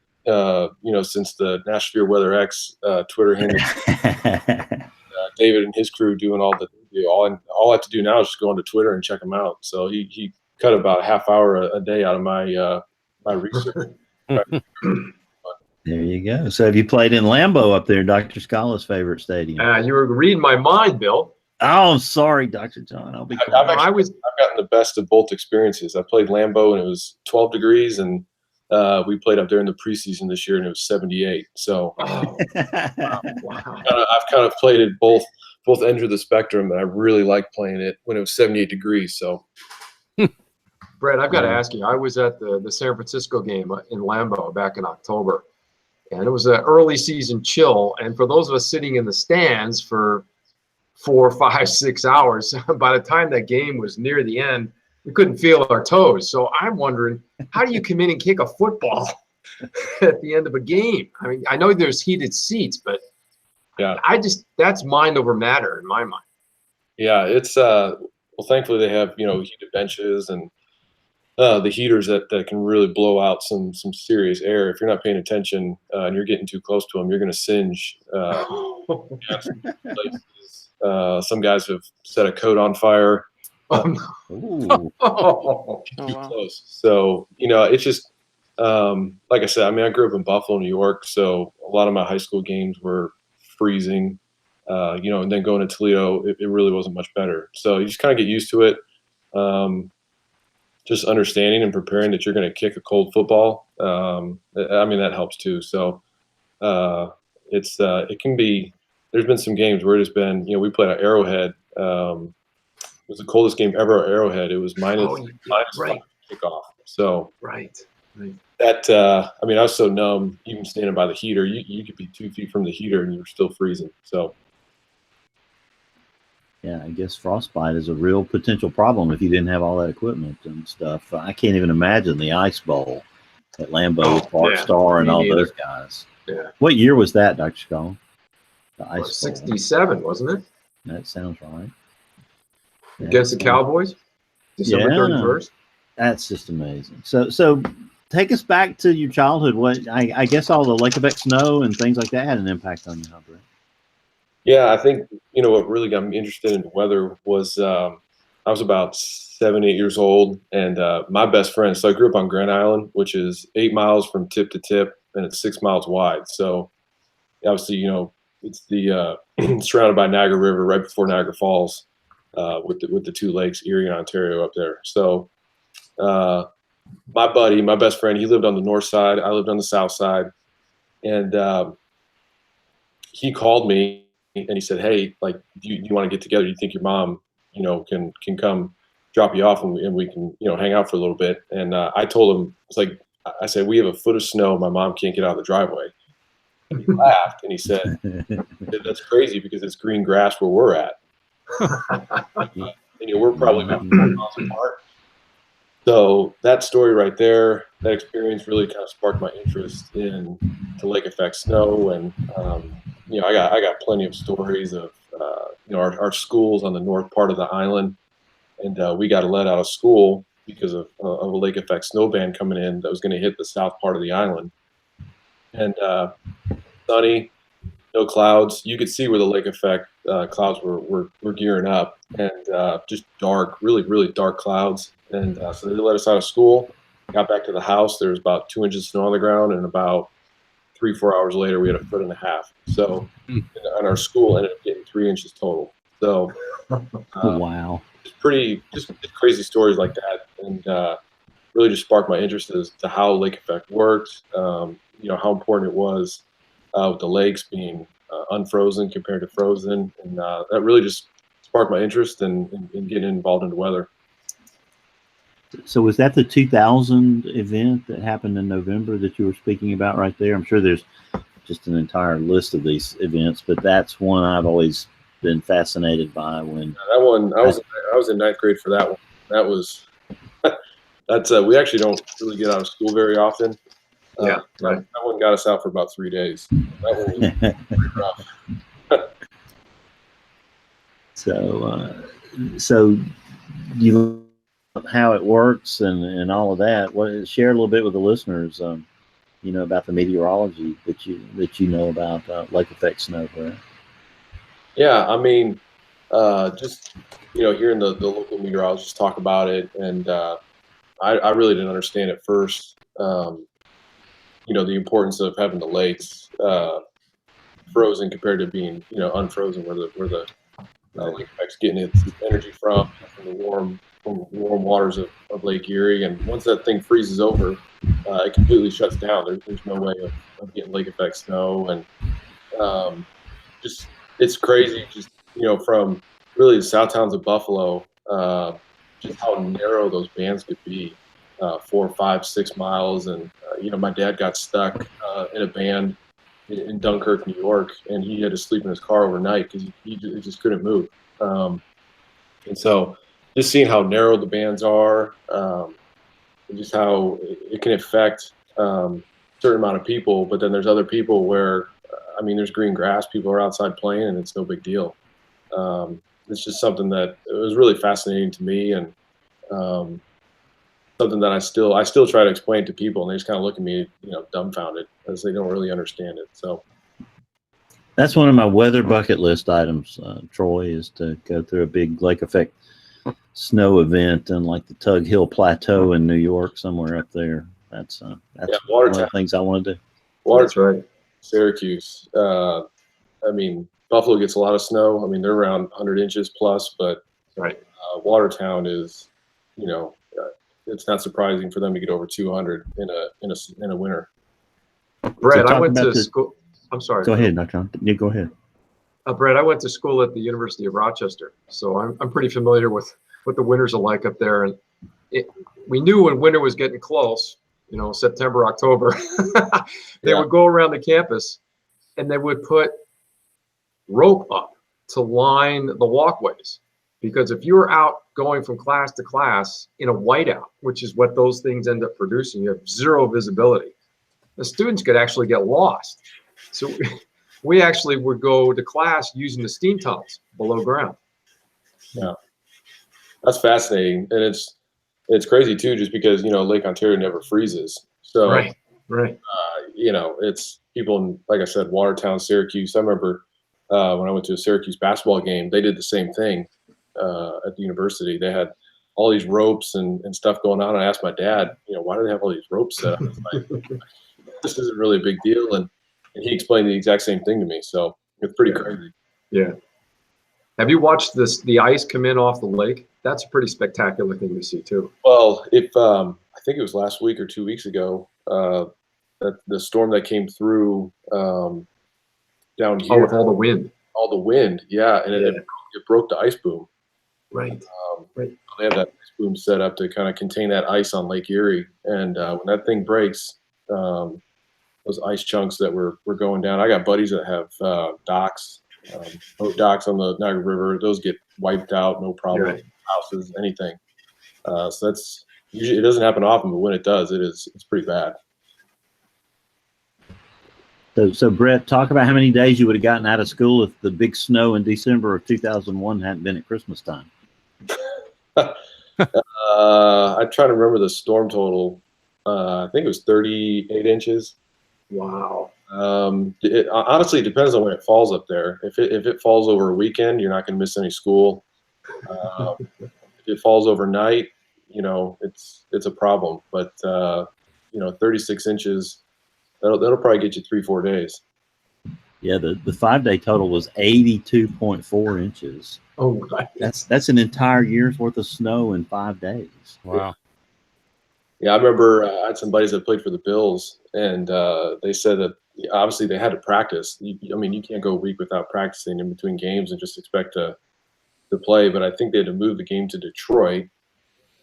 since the Nashville Weather X Twitter handle, David and his crew doing all I have to do now is just go onto Twitter and check them out. So he cut about a half hour a day out of my research. There you go. So have you played in Lambeau up there, Dr. Scala's favorite stadium? You were reading my mind, Bill. Oh, I'm sorry, Dr. John. I'll be quiet. I've gotten the best of both experiences. I played Lambeau and it was 12 degrees, and we played up there in the preseason this year and it was 78. So wow. I've kind of played it both ends of the spectrum, and I really liked playing it when it was 78 degrees. So, Brett, I've got to ask you. I was at the San Francisco game in Lambeau back in October, and it was an early season chill. And for those of us sitting in the stands for 4, 5, 6 hours. By the time that game was near the end, we couldn't feel our toes. So I'm wondering, how do you come in and kick a football at the end of a game? I mean, I know there's heated seats, but yeah, that's mind over matter in my mind. Yeah, it's well, thankfully they have, heated benches and the heaters that can really blow out some serious air. If you're not paying attention and you're getting too close to them, you're going to singe. Some guys have set a coat on fire. Ooh. Too close. So, it's just like I said, I mean, I grew up in Buffalo, New York, so a lot of my high school games were freezing. And then going to Toledo, it really wasn't much better. So you just kind of get used to it. Just understanding and preparing that you're going to kick a cold football. I mean, that helps too. So it can be, there's been some games where it has been, we played at Arrowhead. It was the coldest game ever at Arrowhead. It was minus right. kickoff. So right. That, I mean, I was so numb, even standing by the heater, you could be 2 feet from the heater and you're still freezing. So. Yeah, I guess frostbite is a real potential problem if you didn't have all that equipment and stuff. I can't even imagine the Ice Bowl at Lambeau with Bart Starr and all those guys. Yeah. What year was that, Dr. Scull? The Ice Bowl. 67, wasn't it? That sounds right. Against the Cowboys? December 31st? That's just amazing. So take us back to your childhood. What I guess all the lake effect snow and things like that had an impact on you, huh, Brett? Yeah, I think, what really got me interested in the weather was I was about 7, 8 years old, and my best friend, so I grew up on Grand Island, which is 8 miles from tip to tip, and it's 6 miles wide. So obviously, it's the surrounded by Niagara River right before Niagara Falls with the 2 lakes, Erie and Ontario up there. So my buddy, my best friend, he lived on the north side. I lived on the south side. And he called me and he said, "Hey, like, do you want to get together? Do you think your mom, can come drop you off and we can, hang out for a little bit?" And I told him, I said, "We have a foot of snow. My mom can't get out of the driveway." And he laughed and he said, "That's crazy because it's green grass where we're at." And we're probably about 4 miles apart. So that story right there, that experience really kind of sparked my interest in the lake effect snow. And, I got plenty of stories of, our schools on the north part of the island. And we got let out of school because of a lake effect snow band coming in that was going to hit the south part of the island. And sunny, no clouds. You could see where the lake effect clouds were gearing up, and just dark, really, really dark clouds. And so they let us out of school, got back to the house. There was about 2 inches of snow on the ground, and about 3-4 hours later, we had 1.5 feet. So, and our school ended up getting 3 inches total. So, wow, just crazy stories like that, and really just sparked my interest as to how lake effect worked. How important it was with the lakes being unfrozen compared to frozen, and that really just sparked my interest in getting involved in the weather. So was that the 2000 event that happened in November that you were speaking about right there? I'm sure there's just an entire list of these events, but that's one I've always been fascinated by. When that one, I was in 9th grade for that one. That was that's we actually don't really get out of school very often. Right. That one got us out for about 3 days. That one was pretty rough. So you how it works and all of that. Share a little bit with the listeners, about the meteorology that you know about lake effect snow. Brett. Yeah, I mean, just hearing the local meteorologists talk about it, and I really didn't understand at first. The importance of having the lakes frozen compared to being unfrozen, where the lake effect's getting its energy from the warm waters of Lake Erie. And once that thing freezes over, it completely shuts down. There's no way of getting lake effect snow. And it's crazy, just, from really the south towns of Buffalo, just how narrow those bands could be, 4, 5, 6 miles. And, my dad got stuck in a band in Dunkirk, New York, and he had to sleep in his car overnight because he just couldn't move. And so just seeing how narrow the bands are, and just how it can affect a certain amount of people, but then there's other people where, I mean, there's green grass, people are outside playing, and it's no big deal. It's just something that it was really fascinating to me, and something that I still try to explain to people, and they just kind of look at me, dumbfounded, as they don't really understand it. So That's one of my weather bucket list items, Troy, is to go through a big lake effect snow event in like the Tug Hill Plateau in New York, somewhere up there. That's one of the things I want to do. That's right. Syracuse. I mean, Buffalo gets a lot of snow. I mean, they're around 100 inches plus, but right. Watertown is, it's not surprising for them to get over 200 in a winter. Brett, I went to school. I'm sorry. Go ahead, Dr. John. Yeah, go ahead. Brett, I went to school at the University of Rochester, so I'm pretty familiar with what the winters are like up there. And we knew when winter was getting close, September, October, they would go around the campus and they would put rope up to line the walkways. Because if you were out going from class to class in a whiteout, which is what those things end up producing, you have zero visibility. The students could actually get lost. So we actually would go to class using the steam tunnels below ground. Yeah, that's fascinating, and it's crazy too, just because Lake Ontario never freezes. So right. It's people in, like I said, Watertown, Syracuse. I remember when I went to a Syracuse basketball game, they did the same thing at the university. They had all these ropes and stuff going on. I asked my dad, why do they have all these ropes set up? It's like, this isn't really a big deal, and he explained the exact same thing to me. So it's pretty crazy. Yeah. Have you watched the ice come in off the lake? That's a pretty spectacular thing to see too. Well, I think it was last week or 2 weeks ago, that the storm that came through down here with all the wind. Yeah, and it broke the ice boom. Right. They have that ice boom set up to kind of contain that ice on Lake Erie, and when that thing breaks, those ice chunks that were going down. I got buddies that have docks, boat docks on the Niagara River. Those get wiped out, no problem. Right. Houses, anything. So that's usually, it doesn't happen often, but when it does, it's pretty bad. So Brett, talk about how many days you would have gotten out of school if the big snow in December of 2001 hadn't been at Christmas time. I'm trying to remember the storm total. I think it was 38 inches. Wow. It honestly depends on when it falls up there. If it falls over a weekend, you're not going to miss any school. If it falls overnight, it's a problem. But 36 inches, that'll probably get you 3-4 days. Yeah, the 5-day total was 82.4 inches. Oh, right. That's an entire year's worth of snow in 5 days. Wow. Yeah, I remember I had some buddies that played for the Bills, and they said that obviously they had to practice. You can't go a week without practicing in between games and just expect to play. But I think they had to move the game to Detroit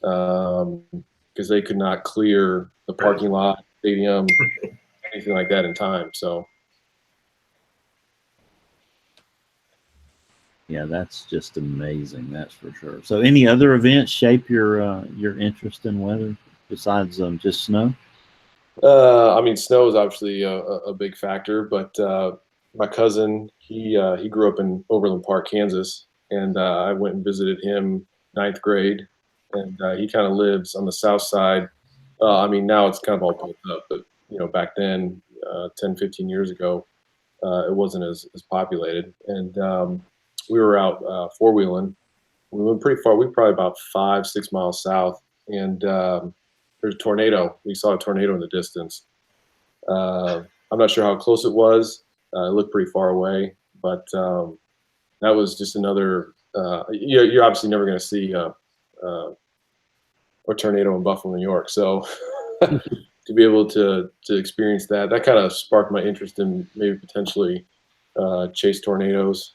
because they could not clear the parking lot, stadium, anything like that in time. So. Yeah, that's just amazing. That's for sure. So, any other events shape your interest in weather besides just snow? Snow is obviously a big factor. But my cousin, he grew up in Overland Park, Kansas, and I went and visited him 9th grade, and he kind of lives on the south side. Now it's kind of all built up, but back then, 10, 15 years ago, it wasn't as populated, and we were out four-wheeling. We went pretty far. We were probably about 5-6 miles south, and there's a tornado. We saw a tornado in the distance. I'm not sure how close it was. It looked pretty far away, but that was just another. You're obviously never going to see a tornado in Buffalo, New York. So to be able to experience that kind of sparked my interest in maybe potentially chase tornadoes.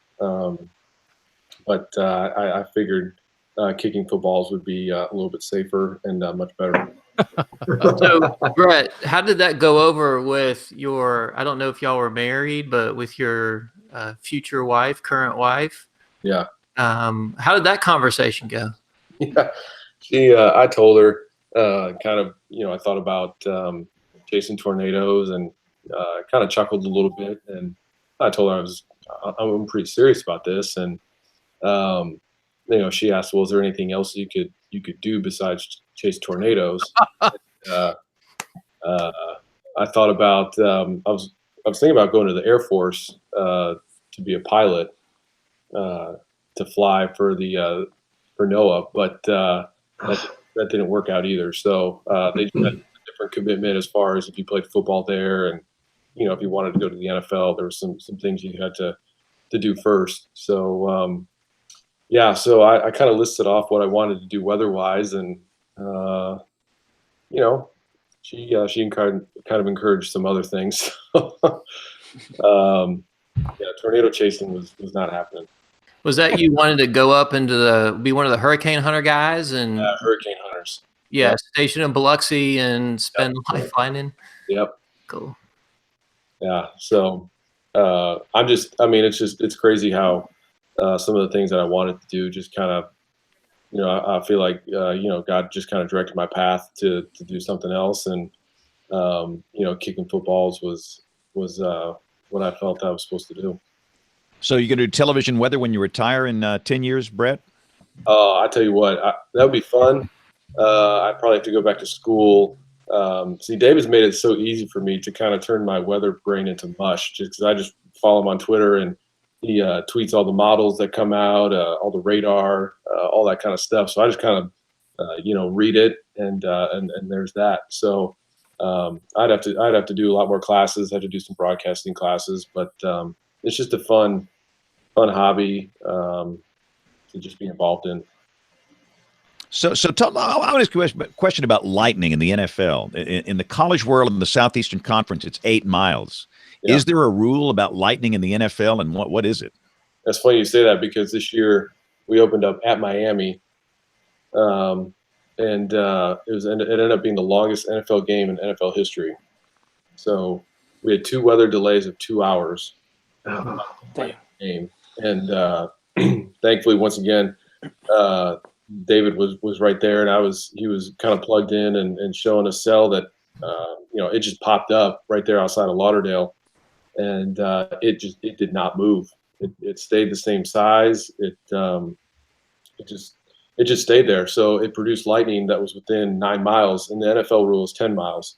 But I figured kicking footballs would be a little bit safer and much better. So, Brett, how did that go over with your, I don't know if y'all were married, but with your future wife, current wife? Yeah. How did that conversation go? Yeah. I told her kind of, I thought about chasing tornadoes and kind of chuckled a little bit. And I told her I'm pretty serious about this. And, she asked, well, is there anything else you could do besides chase tornadoes? I thought about, I was thinking about going to the Air Force to be a pilot, to fly for NOAA, but that didn't work out either. So they just had a different commitment as far as if you played football there, and if you wanted to go to the NFL, there were some things you had to do first. So so I kind of listed off what I wanted to do weather-wise, and she kind of encouraged some other things. Tornado chasing was not happening. Was that you wanted to go up into be one of the hurricane hunter guys and hurricane hunters? Yeah, station in Biloxi and spend life finding. Yep. Cool. Yeah. So it's crazy how some of the things that I wanted to do just kind of, I feel like God just kind of directed my path to do something else, and kicking footballs was what I felt I was supposed to do. So you're going to do television weather when you retire in 10 years, Brett? I tell you what, that would be fun. I'd probably have to go back to school. See, David's made it so easy for me to kind of turn my weather brain into mush, just because I just follow him on Twitter, and he tweets all the models that come out, all the radar, all that kind of stuff. So I just kind of, read it, and there's that. So I'd have to do a lot more classes. I had to do some broadcasting classes, but it's just a fun hobby to just be involved in. So I want to ask you a question about lightning in the NFL. In the college world, in the Southeastern Conference, it's 8 miles. Yeah. Is there a rule about lightning in the NFL, and what is it? That's funny you say that, because this year we opened up at Miami, and it ended up being the longest NFL game in NFL history. So we had 2 weather delays of 2 hours. Game, and thankfully, once again, David was right there, and he was kind of plugged in and showing a cell that it just popped up right there outside of Lauderdale, and it did not move. It stayed the same size. It just stayed there. So it produced lightning that was within 9 miles, and the NFL rule is 10 miles.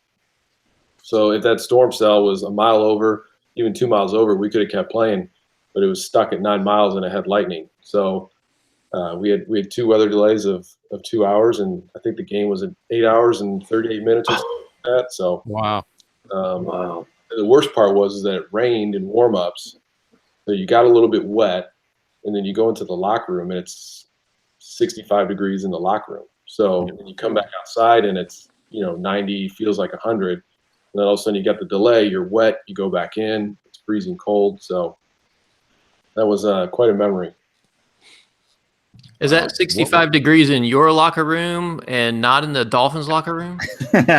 So if that storm cell was a mile over, even 2 miles over, we could have kept playing, but it was stuck at 9 miles and it had lightning. So we had 2 weather delays of 2 hours, and I think the game was at 8 hours and 38 minutes or something like that. So wow. The worst part was that it rained in warm-ups, so you got a little bit wet, and then you go into the locker room and it's 65 degrees in the locker room. So when you come back outside and it's 90, feels like 100. And then all of a sudden you got the delay, you're wet, you go back in, it's freezing cold. So that was quite a memory. Is that 65 degrees in your locker room and not in the Dolphins locker room? It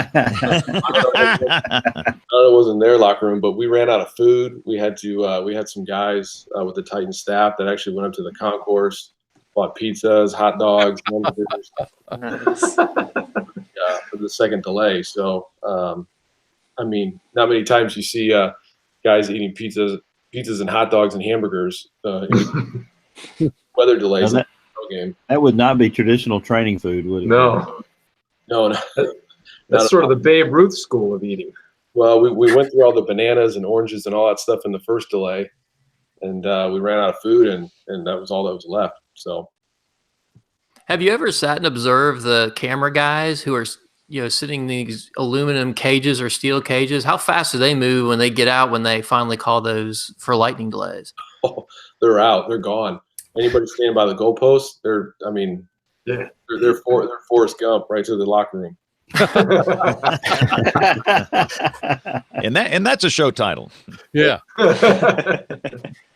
wasn't their locker room, but we ran out of food. We had some guys with the Titan staff that actually went up to the concourse, bought pizzas, hot dogs, hamburgers, for the second delay. So, not many times you see guys eating pizzas and hot dogs and hamburgers. Weather delays. Game. That would not be traditional training food, would it? No. That's sort of the Babe Ruth school of eating. Well, we went through all the bananas and oranges and all that stuff in the first delay, and we ran out of food, and that was all that was left. So, have you ever sat and observed the camera guys who are sitting in these aluminum cages or steel cages? How fast do they move when they get out, when they finally call those for lightning delays? Oh, they're out. They're gone. Anybody standing by the goalpost, they're Forrest Gump right to the locker room. and that's a show title. Yeah.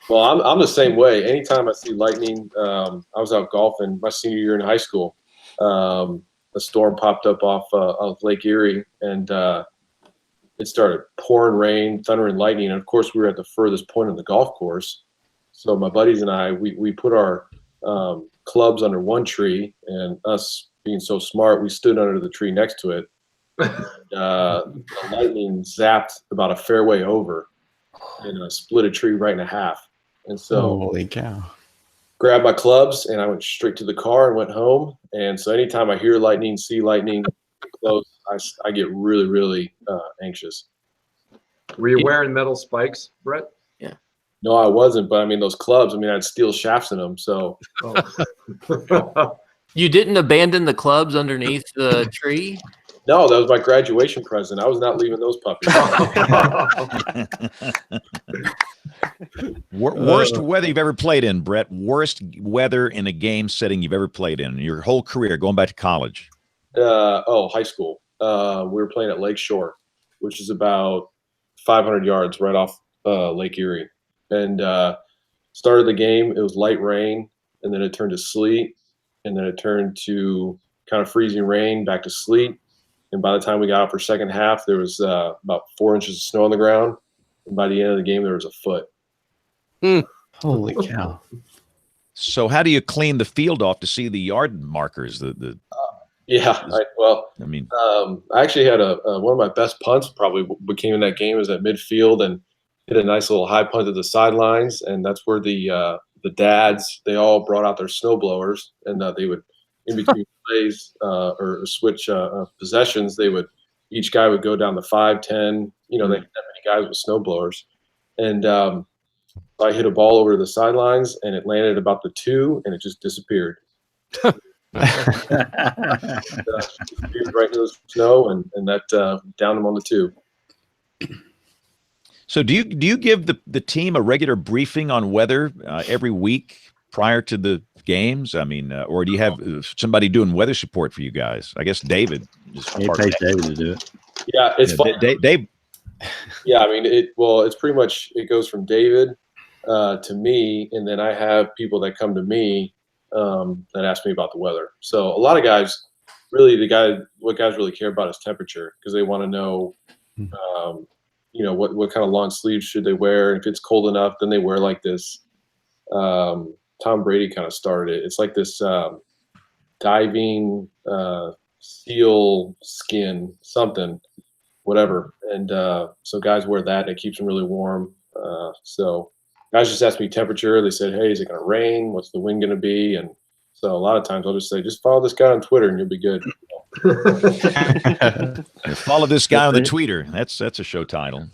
Well, I'm the same way. Anytime I see lightning, I was out golfing my senior year in high school. A storm popped up off of Lake Erie, and it started pouring rain, thunder, and lightning. And of course, we were at the furthest point of the golf course. So my buddies and I, we put our clubs under one tree, and us being so smart, we stood under the tree next to it. The lightning zapped about a fairway over and split a tree right in half. And so, holy cow! Grabbed my clubs and I went straight to the car and went home. And so, anytime I hear lightning, see lightning close, I get really, really anxious. Were you wearing metal spikes, Brett? No, I wasn't. But I mean, those clubs. I mean, I had steel shafts in them. So. You didn't abandon the clubs underneath the tree? No, that was my graduation present. I was not leaving those puppies. Worst weather you've ever played in, Brett. Worst weather in a game setting you've ever played in your whole career, going back to college. High school. We were playing at Lake Shore, which is about 500 yards right off Lake Erie. And started the game, it was light rain, and then it turned to sleet, and then it turned to kind of freezing rain, back to sleet. And by the time we got out for second half, there was about 4 inches of snow on the ground. And by the end of the game, there was a foot. Holy cow! So how do you clean the field off to see the yard markers? I actually had one of my best punts probably became in that game was at midfield and hit a nice little high punt to the sidelines. And that's where the dads, they all brought out their snow blowers, and they would, in between plays or switch possessions, each guy would go down the 5, 10, they had that many guys with snow blowers. And I hit a ball over to the sidelines, and it landed about the 2, and it just disappeared. Disappeared right into the snow, and that downed them on the 2. So do you give the team a regular briefing on weather every week prior to the games? I mean, or do you have somebody doing weather support for you guys? I guess David is It pays David to do it. Yeah, it's fun. Dave. Yeah, I mean, it's pretty much, it goes from David to me, and then I have people that come to me that ask me about the weather. So a lot of guys, really, what guys really care about is temperature, because they want to know, what kind of long sleeves should they wear. And if it's cold enough, then they wear like this. Tom Brady kind of started it. It's like this diving seal skin, something, whatever. And so guys wear that, and it keeps them really warm. So guys just ask me temperature. They said, hey, is it going to rain? What's the wind going to be? And so a lot of times I'll just say, just follow this guy on Twitter and you'll be good. Follow this guy on the tweeter. That's a show title.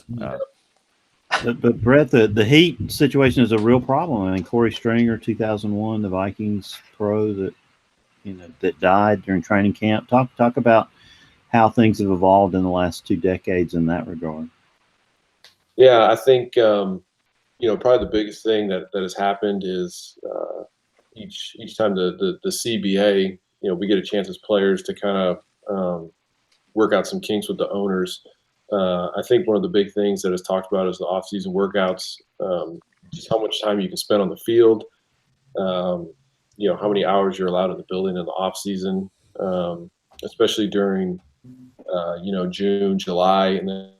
But Brett, the heat situation is a real problem. I mean, Corey Stringer, 2001, the Vikings pro that died during training camp. Talk about how things have evolved in the last 2 decades in that regard. Yeah, I think probably the biggest thing that has happened is each time the CBA, we get a chance as players to kind of work out some kinks with the owners. I think one of the big things that is talked about is the off-season workouts, just how much time you can spend on the field, how many hours you're allowed in the building in the off-season, especially during, June, July, and then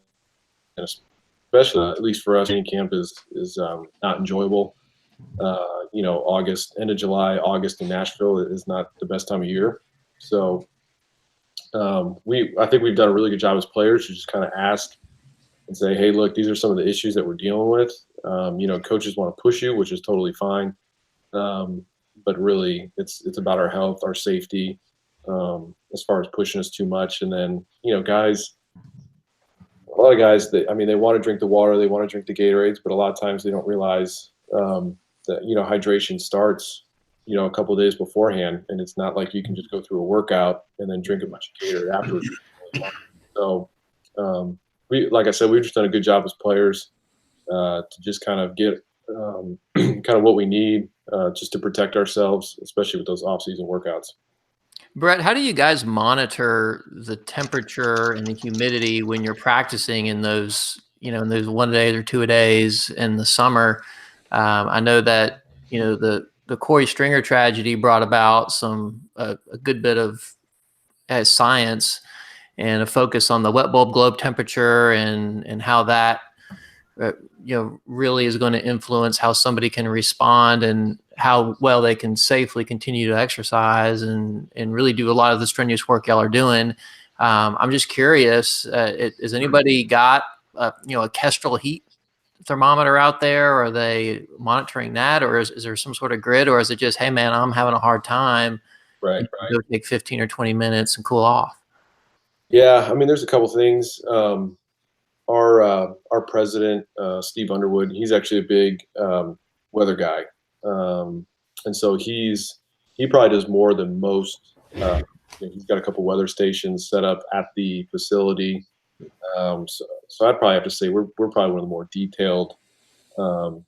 especially, at least for us, training camp is not enjoyable. August, end of July, August in Nashville is not the best time of year. So I think we've done a really good job as players to just kind of ask and say, hey, look, these are some of the issues that we're dealing with. Coaches want to push you, which is totally fine. But really it's about our health, our safety, as far as pushing us too much. And then, guys, a lot of guys, they want to drink the water, they want to drink the Gatorades, but a lot of times they don't realize that, hydration starts, a couple of days beforehand, and it's not like you can just go through a workout and then drink a bunch of Gatorade afterwards. So, like I said, we've just done a good job as players to just kind of get kind of what we need just to protect ourselves, especially with those off-season workouts. Brett, how do you guys monitor the temperature and the humidity when you're practicing in those, in those 1 day or 2 days in the summer? I know that the Corey Stringer tragedy brought about a good bit of science and a focus on the wet bulb globe temperature and how that really is going to influence how somebody can respond and how well they can safely continue to exercise and really do a lot of the strenuous work y'all are doing. I'm just curious, has anybody got a kestrel heat thermometer out there? Are they monitoring that, or is there some sort of grid, or is it just, hey man, I'm having a hard time, Right. go take 15 or 20 minutes and cool off? Yeah, I mean, there's a couple things. Our president, Steve Underwood, he's actually a big weather guy, and so he probably does more than most. He's got a couple weather stations set up at the facility. So I'd probably have to say we're probably one of the more detailed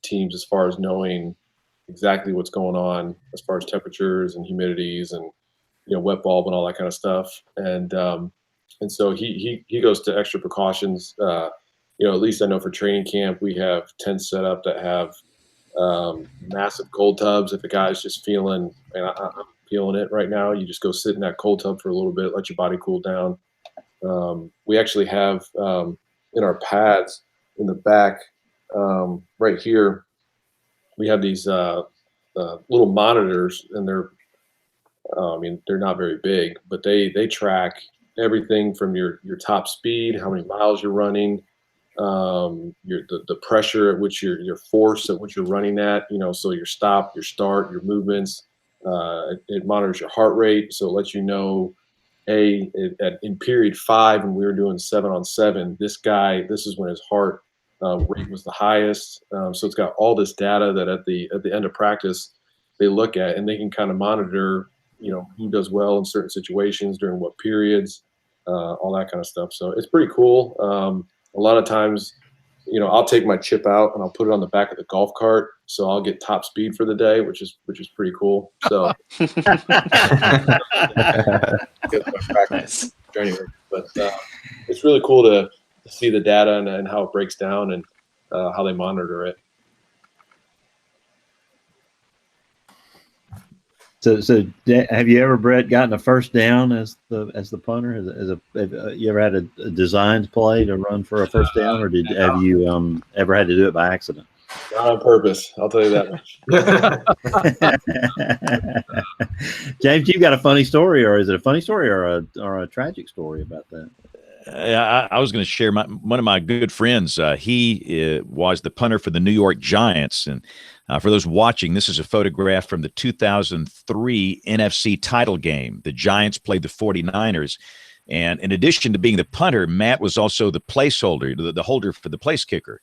teams as far as knowing exactly what's going on as far as temperatures and humidities and wet bulb and all that kind of stuff. And so he goes to extra precautions. At least I know for training camp we have tents set up that have massive cold tubs. If a guy's just feeling, and I'm feeling it right now, you just go sit in that cold tub for a little bit, let your body cool down. We actually have in our pads in the back right here, we have these little monitors, and they're not very big, but they track everything from your top speed, how many miles you're running, the pressure at which your force at which you're running at, so your stop, your start, your movements. It monitors your heart rate, so it lets you know, in period 5 when we were doing 7-on-7, this is when his heart rate was the highest. So it's got all this data that at the end of practice they look at, and they can kind of monitor who does well in certain situations during what periods, all that kind of stuff. So it's pretty cool. A lot of times, I'll take my chip out and I'll put it on the back of the golf cart, so I'll get top speed for the day, which is pretty cool. So Nice. January, but it's really cool to see the data and how it breaks down and how they monitor it. So have you ever, Brett, gotten a first down as the punter? Have you ever had a designed play to run for a first down, or have you ever had to do it by accident? Not on purpose, I'll tell you that much. James, you got a funny story, or is it a funny story or a tragic story about that? I was going to share one of my good friends. He was the punter for the New York Giants, and for those watching, this is a photograph from the 2003 NFC title game. The Giants played the 49ers, and in addition to being the punter, Matt was also the placeholder, the holder for the place kicker.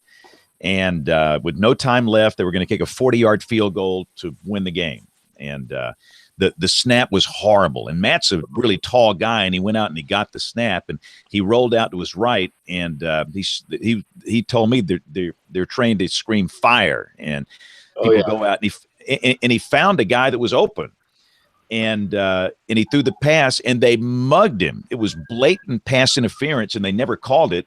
And with no time left, they were going to kick a 40-yard field goal to win the game. And the snap was horrible. And Matt's a really tall guy, and he went out and he got the snap, and he rolled out to his right, and he told me they're trained to scream fire, and people go out, and he found a guy that was open, and he threw the pass, and they mugged him. It was blatant pass interference, and they never called it.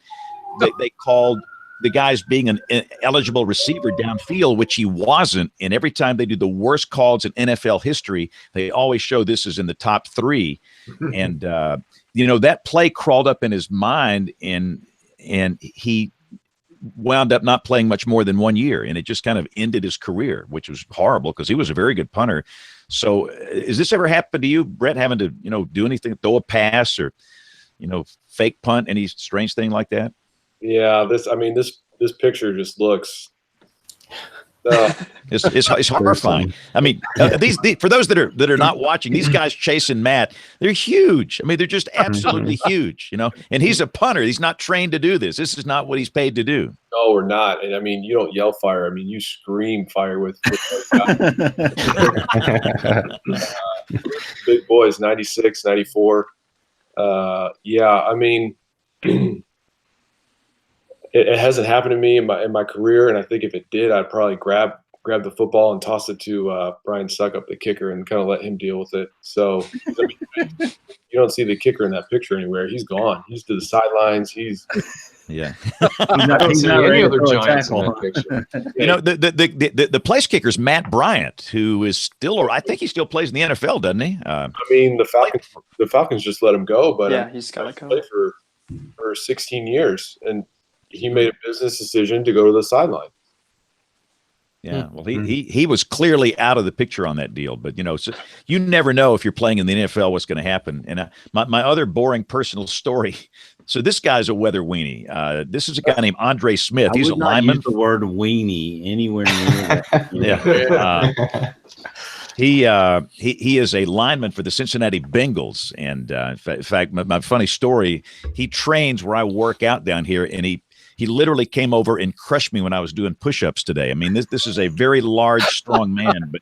They called the guy's being an eligible receiver downfield, which he wasn't. And every time they do the worst calls in NFL history, they always show this is in the top 3. And that play crawled up in his mind, and he wound up not playing much more than 1 year, and it just kind of ended his career, which was horrible because he was a very good punter. So has this ever happened to you, Brett, having to do anything, throw a pass or fake punt, any strange thing like that? Yeah, this picture just looks it's horrifying. I mean, these for those that are not watching, these guys chasing Matt, they're huge. I mean, they're just absolutely huge, and he's a punter. He's not trained to do this. This is not what he's paid to do. No, we're not. And I mean, you don't yell fire. I mean, you scream fire with big boys, 96, 94. Yeah, I mean, it hasn't happened to me in my career, and I think if it did, I'd probably grab the football and toss it to Brian Suckup, the kicker, and kind of let him deal with it. So you don't see the kicker in that picture anywhere. He's gone. He's to the sidelines. He's Yeah. I don't see any ready other to throw a Giants in tackle. that picture. You know, the place kicker is Matt Bryant, who is still, I think he still plays in the NFL, doesn't he? I mean, the Falcons just let him go, but Yeah, he's got to go. played for 16 years, and he made a business decision to go to the sideline. Yeah, well, he was clearly out of the picture on that deal, but so you never know if you're playing in the NFL what's going to happen. And my other boring personal story. So this guy's a weather weenie. This is a guy named Andre Smith. He's a lineman. Use the word weenie anywhere near that. Yeah. He is a lineman for the Cincinnati Bengals, and in fact, my funny story. He trains where I work out down here, and he literally came over and crushed me when I was doing push-ups today. I mean, this is a very large, strong man,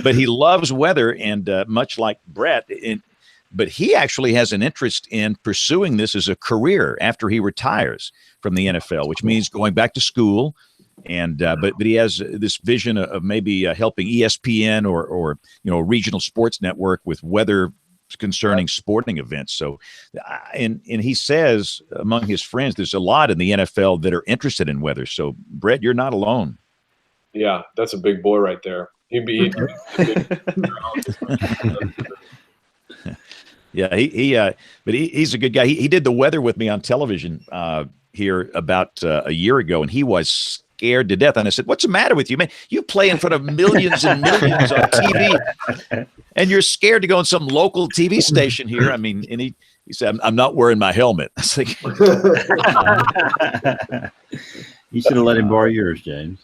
but he loves weather, and much like Brett, but he actually has an interest in pursuing this as a career after he retires from the NFL, which means going back to school. And but he has this vision of maybe helping ESPN or a regional sports network with weather concerning sporting events. So, and he says among his friends, there's a lot in the NFL that are interested in weather. So, Brett, you're not alone. Yeah, that's a big boy right there. He'd be. Yeah, but he's a good guy. He did the weather with me on television here about a year ago, and he was scared to death. And I said, "What's the matter with you, man? You play in front of millions and millions on TV, and you're scared to go on some local TV station here." I mean, and he said, "I'm not wearing my helmet." I was like, you should have let him borrow yours, James.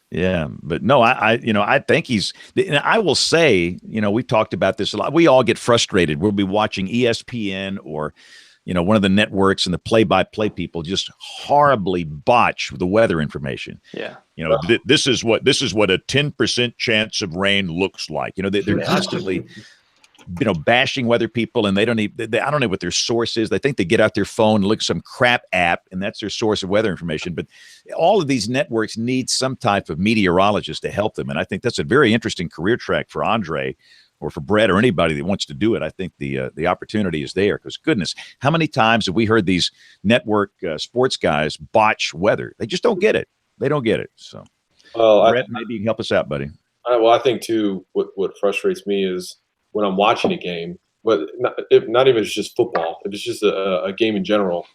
Yeah, but no, I think he's. And I will say, we've talked about this a lot. We all get frustrated. We'll be watching ESPN or one of the networks, and the play-by-play people just horribly botch the weather information. Yeah. This is what a 10% chance of rain looks like. They're constantly, bashing weather people, and I don't know what their source is. They think they get out their phone and look at some crap app, and that's their source of weather information. But all of these networks need some type of meteorologist to help them. And I think that's a very interesting career track for Andre, or for Brett, or anybody that wants to do it. I think the opportunity is there, because goodness, how many times have we heard these network sports guys botch weather? They just don't get it. They don't get it. So, Brett, maybe you can help us out, buddy. I think too, what frustrates me is when I'm watching a game, but not even if it's just football, if it's just a game in general,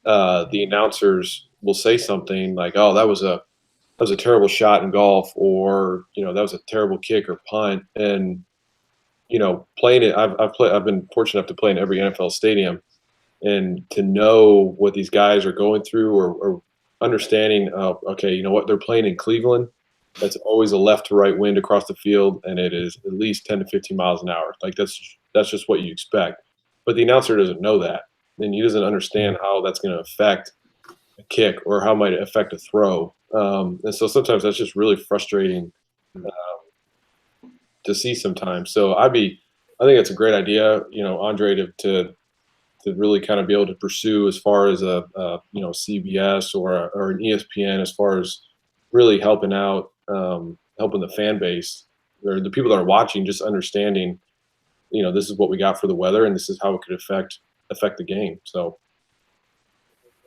the announcers will say something like, "Oh, that was a terrible shot in golf," or that was a terrible kick or punt, and playing it, I've been fortunate enough to play in every NFL stadium, and to know what these guys are going through, or understanding, okay, what they're playing in Cleveland, that's always a left to right wind across the field, and it is at least 10 to 15 miles an hour. Like that's just what you expect. But the announcer doesn't know that, and he doesn't understand how that's going to affect a kick, or how it might affect a throw. And so sometimes that's just really frustrating to see sometimes. So I think it's a great idea, Andre, to really kind of be able to pursue as far as a CBS or an ESPN, as far as really helping out, helping the fan base or the people that are watching, just understanding, this is what we got for the weather, and this is how it could affect the game. So.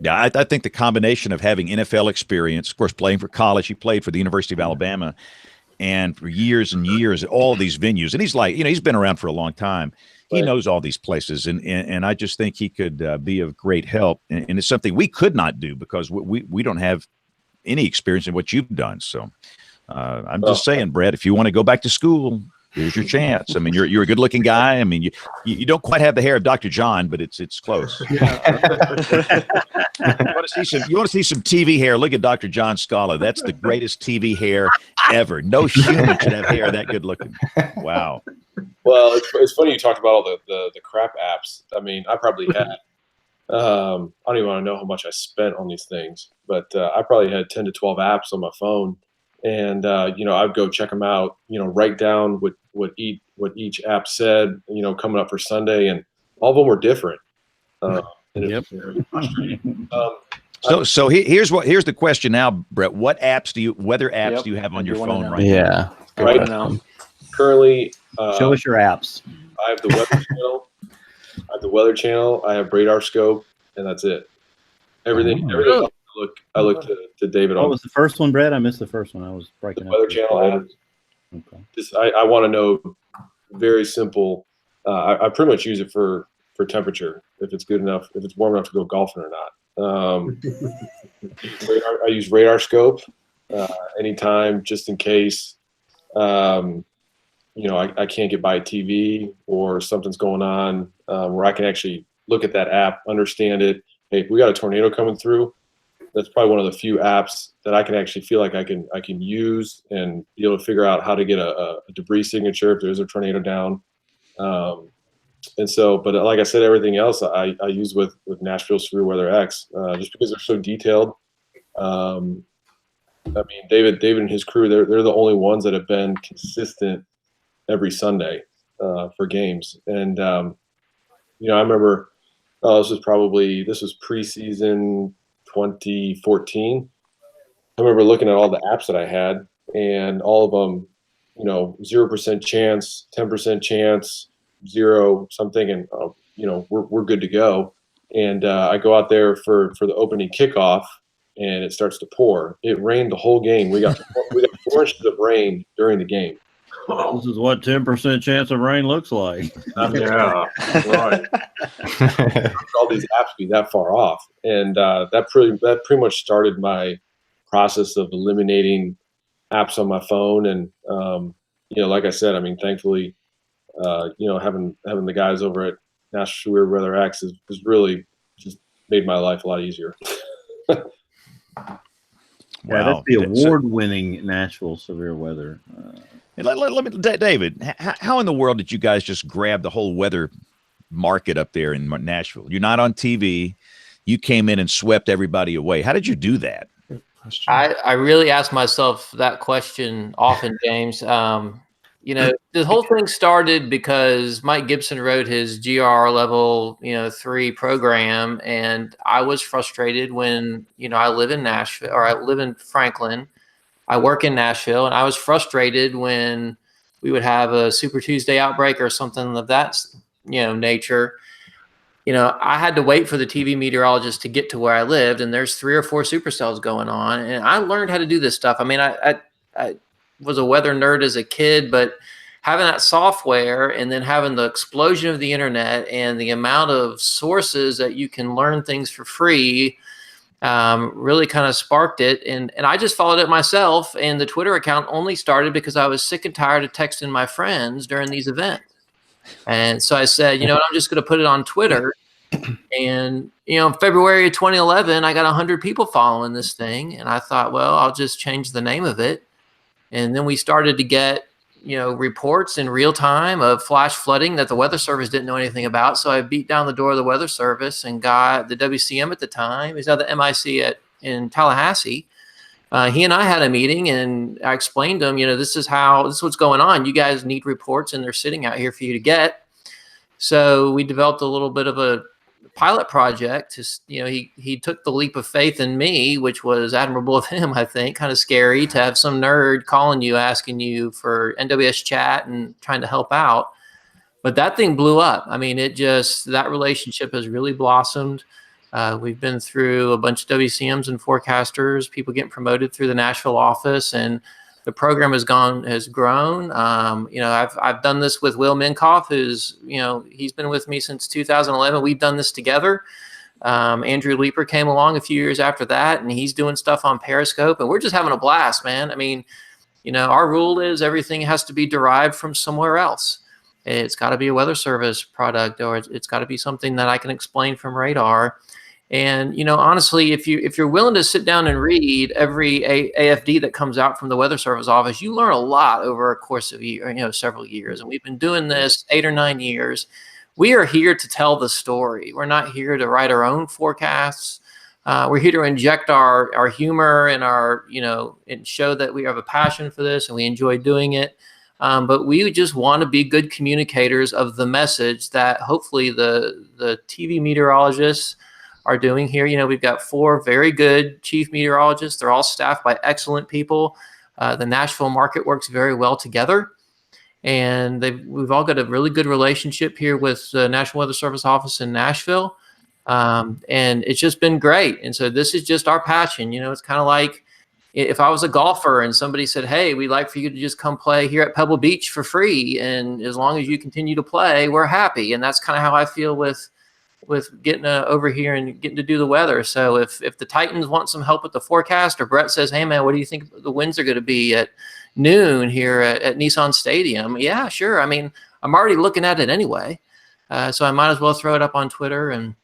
Yeah, I think the combination of having NFL experience, of course, playing for college, he played for the University of Alabama, and for years and years at all these venues. And he's like, he's been around for a long time. He knows all these places. And I just think he could be of great help. And it's something we could not do, because we don't have any experience in what you've done. So I'm just saying, Brett, if you want to go back to school, here's your chance. I mean, you're a good looking guy. I mean, you don't quite have the hair of Dr. John, but it's close. Yeah. You want to see some TV hair? Look at Dr. John Scala. That's the greatest TV hair ever. No human should have hair that good looking. Wow. Well, it's funny you talked about all the crap apps. I mean, I probably had, I don't even want to know how much I spent on these things, but I probably had 10 to 12 apps on my phone. And, I'd go check them out, write down what each app said, coming up for Sunday, and all of them were different. Yep. So here's the question now, Brett. What weather apps do you have on your phone right now? Yeah. Right now, currently, show us your apps. I have the weather channel. I have Radar Scope, and that's it. Everything. I look to David What on was the first one, Brad? I missed the first one. I was breaking the up. Weather Channel app. Okay. Just I want to know very simple. I pretty much use it for temperature, if it's good enough, if it's warm enough to go golfing or not. I use radar scope anytime, just in case. I can't get by TV or something's going on, where I can actually look at that app, understand it. Hey, if we got a tornado coming through, that's probably one of the few apps that I can actually feel like I can use and be able to figure out how to get a debris signature if there's a tornado down. And so, but like I said, everything else I use with Nashville Severe Weather X, just because they're so detailed. I mean, David and his crew, they're the only ones that have been consistent every Sunday for games. And I remember this was preseason 2014. I remember looking at all the apps that I had, and all of them, 0% chance, 10% chance, 0 something, and we're good to go. And I go out there for the opening kickoff, and it starts to pour. It rained the whole game. We got 4 inches of rain during the game. This is what 10% chance of rain looks like. Yeah, right. All these apps be that far off, and that pretty much started my process of eliminating apps on my phone. And like I said, I mean, thankfully, having the guys over at Nashville Severe Weather X has really just made my life a lot easier. Yeah, that's the award-winning Nashville Severe Weather. Let me, David, how in the world did you guys just grab the whole weather market up there in Nashville? You're not on TV. You came in and swept everybody away. How did you do that? I really ask myself that question often, James. The whole thing started because Mike Gibson wrote his GR level, 3 program, and I was frustrated when, I live in Nashville, or I live in Franklin. I work in Nashville, and I was frustrated when we would have a Super Tuesday outbreak or something of that, nature. I had to wait for the TV meteorologist to get to where I lived, and there's 3 or 4 supercells going on, and I learned how to do this stuff. I mean, I was a weather nerd as a kid, but having that software and then having the explosion of the internet and the amount of sources that you can learn things for free really kind of sparked it. And I just followed it myself. And the Twitter account only started because I was sick and tired of texting my friends during these events. And so I said, I'm just going to put it on Twitter. And, in February of 2011, I got 100 people following this thing. And I thought, well, I'll just change the name of it. And then we started to get, reports in real time of flash flooding that the Weather Service didn't know anything about. So I beat down the door of the Weather Service and got the WCM at the time. He's now the MIC in Tallahassee. He and I had a meeting, and I explained to him, this is what's going on. You guys need reports, and they're sitting out here for you to get. So we developed a little bit of a pilot project. He took the leap of faith in me, which was admirable of him, I think. Kind of scary to have some nerd calling you, asking you for NWS chat and trying to help out. But that thing blew up. I mean, that relationship has really blossomed. We've been through a bunch of WCMs and forecasters, people getting promoted through the Nashville office, and the program has grown. I've done this with Will Minkoff, who's, he's been with me since 2011. We've done this together. Andrew Leeper came along a few years after that, and he's doing stuff on Periscope, and we're just having a blast, man. I mean, our rule is everything has to be derived from somewhere else. It's got to be a Weather Service product, or it's got to be something that I can explain from radar. And, honestly, if you're willing to sit down and read every AFD that comes out from the Weather Service office, you learn a lot over a course of several years. And we've been doing this 8 or 9 years. We are here to tell the story. We're not here to write our own forecasts. We're here to inject our humor and and show that we have a passion for this and we enjoy doing it. But we just want to be good communicators of the message that hopefully the TV meteorologists are doing here. We've got 4 very good chief meteorologists. They're all staffed by excellent people. The Nashville market works very well together. And we've all got a really good relationship here with the National Weather Service office in Nashville. And it's just been great. And so this is just our passion. It's kind of like if I was a golfer and somebody said, hey, we'd like for you to just come play here at Pebble Beach for free, and as long as you continue to play, we're happy. And that's kind of how I feel with getting over here and getting to do the weather. So if the Titans want some help with the forecast, or Brett says, hey man, what do you think the winds are going to be at noon here at Nissan Stadium? Yeah, sure. I mean, I'm already looking at it anyway. So I might as well throw it up on Twitter. And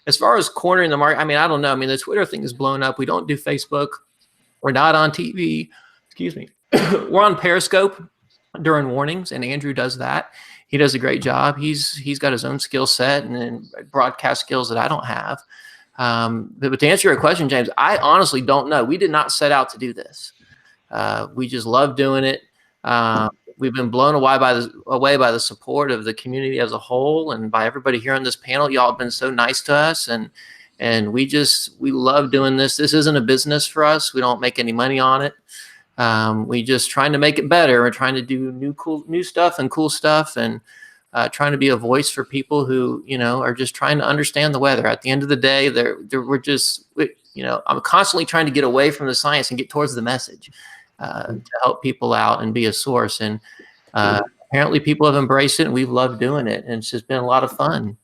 as far as cornering the market, I mean, I don't know. I mean, the Twitter thing is blown up. We don't do Facebook. We're not on TV. Excuse me. We're on Periscope during warnings, and Andrew does that. He does a great job. He's got his own skill set and broadcast skills that I don't have. But to answer your question, James, I honestly don't know. We did not set out to do this. We just love doing it. We've been blown away by the support of the community as a whole, and by everybody here on this panel. Y'all have been so nice to us, and we love doing this. This isn't a business for us. We don't make any money on it. We just trying to make it better. We're trying to do new stuff and cool stuff, and trying to be a voice for people who are just trying to understand the weather. At the end of the day, I'm constantly trying to get away from the science and get towards the message. To help people out and be a source. And apparently people have embraced it, and we've loved doing it. And it's just been a lot of fun.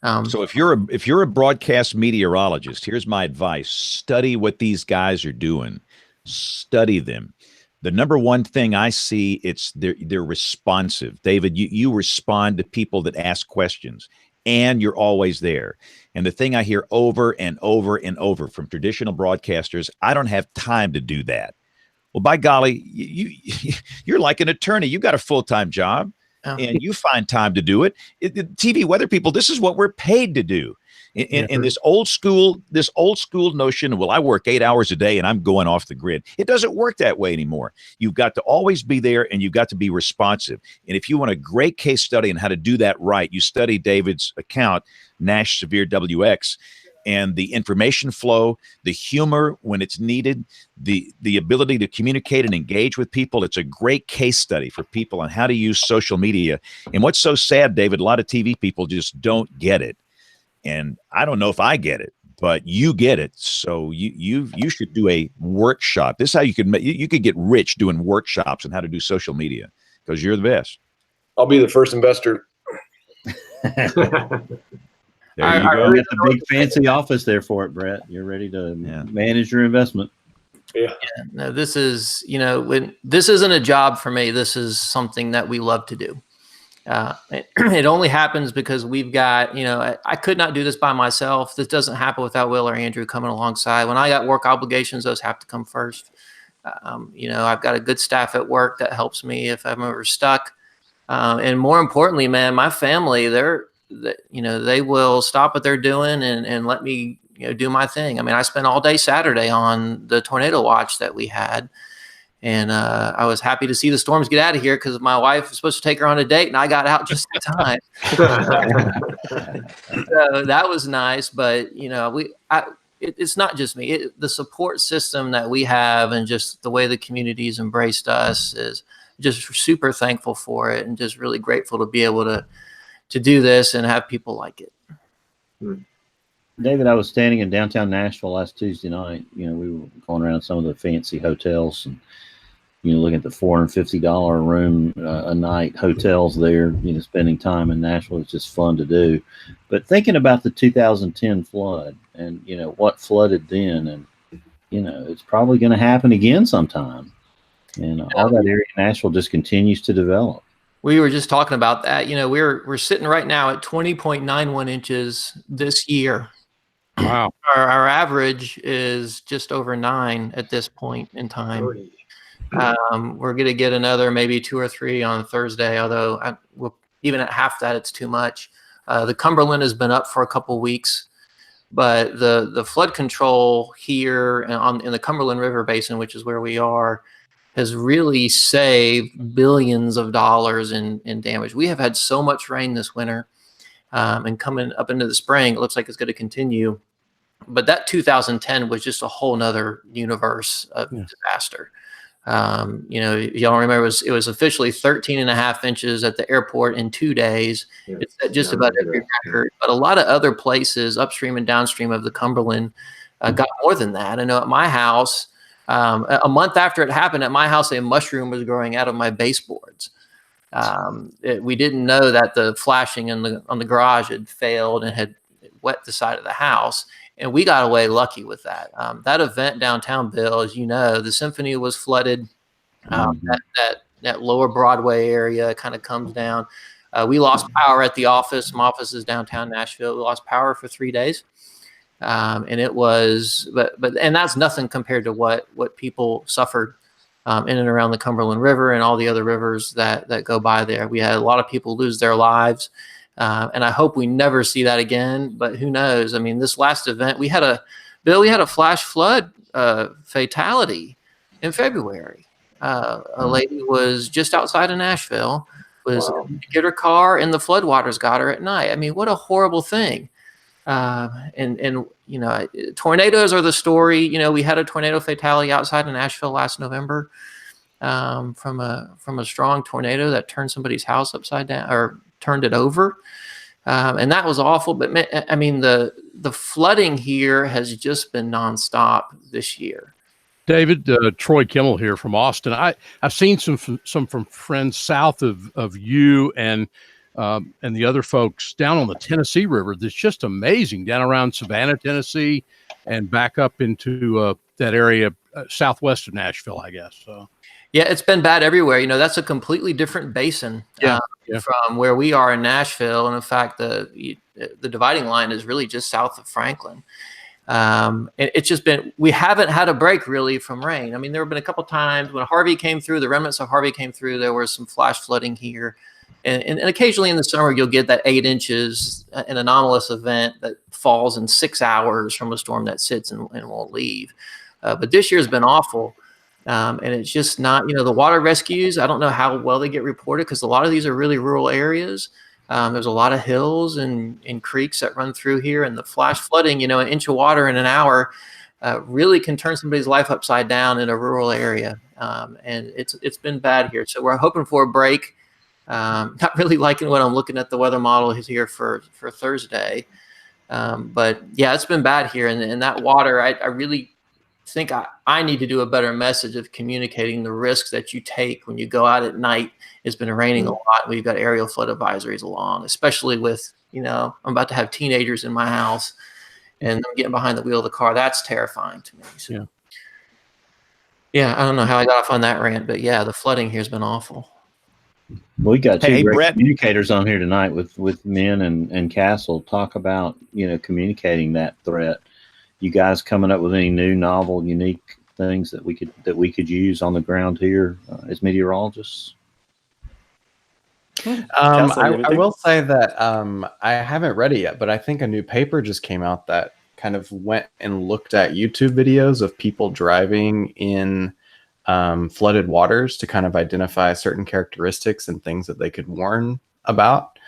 So if you're a broadcast meteorologist, here's my advice: study what these guys are doing. Study them. The number one thing I see, they're responsive. David, you respond to people that ask questions, and you're always there. And the thing I hear over and over and over from traditional broadcasters, I don't have time to do that. Well, by golly, you're like an attorney. You got a full-time job, and you find time to do it. TV weather people, this is what we're paid to do. And this old school notion, well, I work 8 hours a day and I'm going off the grid. It doesn't work that way anymore. You've got to always be there, and you've got to be responsive. And if you want a great case study on how to do that right, you study David's account, Nash Severe WX. And the information flow, the humor when it's needed, the ability to communicate and engage with people. It's a great case study for people on how to use social media. And what's so sad, David, a lot of TV people just don't get it. And I don't know if I get it, but you get it. So you should do a workshop. This is how you could get rich doing workshops on how to do social media, because you're the best. I'll be the first investor. There you go. You got the big fancy office there for it, Brett. You're ready to manage your investment. Yeah. No, this is, when this isn't a job for me. This is something that we love to do. It only happens because we've got, I could not do this by myself. This doesn't happen without Will or Andrew coming alongside. When I got work obligations, those have to come first. I've got a good staff at work that helps me if I'm ever stuck. And more importantly, man, my family, they will stop what they're doing and let me do my thing. I mean, I spent all day Saturday on the tornado watch that we had, and I was happy to see the storms get out of here because my wife was supposed to take her on a date, and I got out just in time. So that was nice. But it's not just me. The support system that we have, and just the way the community's embraced us, is just super thankful for it, and just really grateful to be able to do this and have people like it. David, I was standing in downtown Nashville last Tuesday night. We were going around some of the fancy hotels and, looking at the $450 a room a night hotels there, spending time in Nashville is just fun to do. But thinking about the 2010 flood and, what flooded then, and, it's probably going to happen again sometime. And all that area in Nashville just continues to develop. We were just talking about that. We're sitting right now at 20.91 inches this year. Wow. Our average is just over 9 at this point in time. We're going to get another maybe 2 or 3 on Thursday, although even at half that, it's too much. The Cumberland has been up for a couple weeks, but the flood control here in the Cumberland River Basin, which is where we are, has really saved billions of dollars in damage. We have had so much rain this winter, and coming up into the spring, it looks like it's going to continue. But that 2010 was just a whole nother universe of disaster. Y'all remember it was officially 13.5 inches at the airport in 2 days. Yeah. It's at just about every record, but a lot of other places upstream and downstream of the Cumberland got more than that. I know at my house, a month after it happened, at my house, a mushroom was growing out of my baseboards. We didn't know that the flashing on the garage had failed and had wet the side of the house. And we got away lucky with that. That event downtown, Bill, as you know, the symphony was flooded. That lower Broadway area kind of comes down. We lost power at the office. My office is downtown Nashville. We lost power for 3 days. And it was, and that's nothing compared to what people suffered in and around the Cumberland River and all the other rivers that go by there. We had a lot of people lose their lives. And I hope we never see that again, but who knows? I mean, this last event, we had a flash flood fatality in February. A lady was just outside of Nashville, was to get her car, and the floodwaters got her at night. I mean, what a horrible thing. And tornadoes are the story. We had a tornado fatality outside of Nashville last November from a strong tornado that turned somebody's house upside down or turned it over. And that was awful. But I mean, the flooding here has just been nonstop this year. David, Troy Kimmel here from Austin. I've seen some from friends south of you and the other folks down on the Tennessee River. That's just amazing, down around Savannah, Tennessee, and back up into that area southwest of Nashville, I guess. So. Yeah, it's been bad everywhere. That's a completely different basin from where we are in Nashville. And in fact, the dividing line is really just south of Franklin. It's just been, we haven't had a break really from rain. I mean, there have been a couple times when Harvey came through, the remnants of Harvey came through, there was some flash flooding here. And occasionally in the summer, you'll get that 8 inches, an anomalous event that falls in 6 hours from a storm that sits and won't leave. But this year's been awful. And it's just not, the water rescues, I don't know how well they get reported because a lot of these are really rural areas. There's a lot of hills and creeks that run through here, and the flash flooding, an inch of water in an hour really can turn somebody's life upside down in a rural area. And it's been bad here. So we're hoping for a break. Not really liking what I'm looking at the weather model here for Thursday. But yeah, it's been bad here. And that water, I really think I need to do a better message of communicating the risks that you take when you go out at night. It's been raining a lot. We've got aerial flood advisories along, especially with, I'm about to have teenagers in my house and I'm getting behind the wheel of the car. That's terrifying to me. So, yeah, I don't know how I got off on that rant, but yeah, the flooding here has been awful. We got two great Brett. communicators on here tonight with Min and Castle. Talk about, communicating that threat. You guys coming up with any new novel, unique things that we could use on the ground here as meteorologists? I will say that I haven't read it yet, but I think a new paper just came out that kind of went and looked at YouTube videos of people driving in flooded waters to kind of identify certain characteristics and things that they could warn about.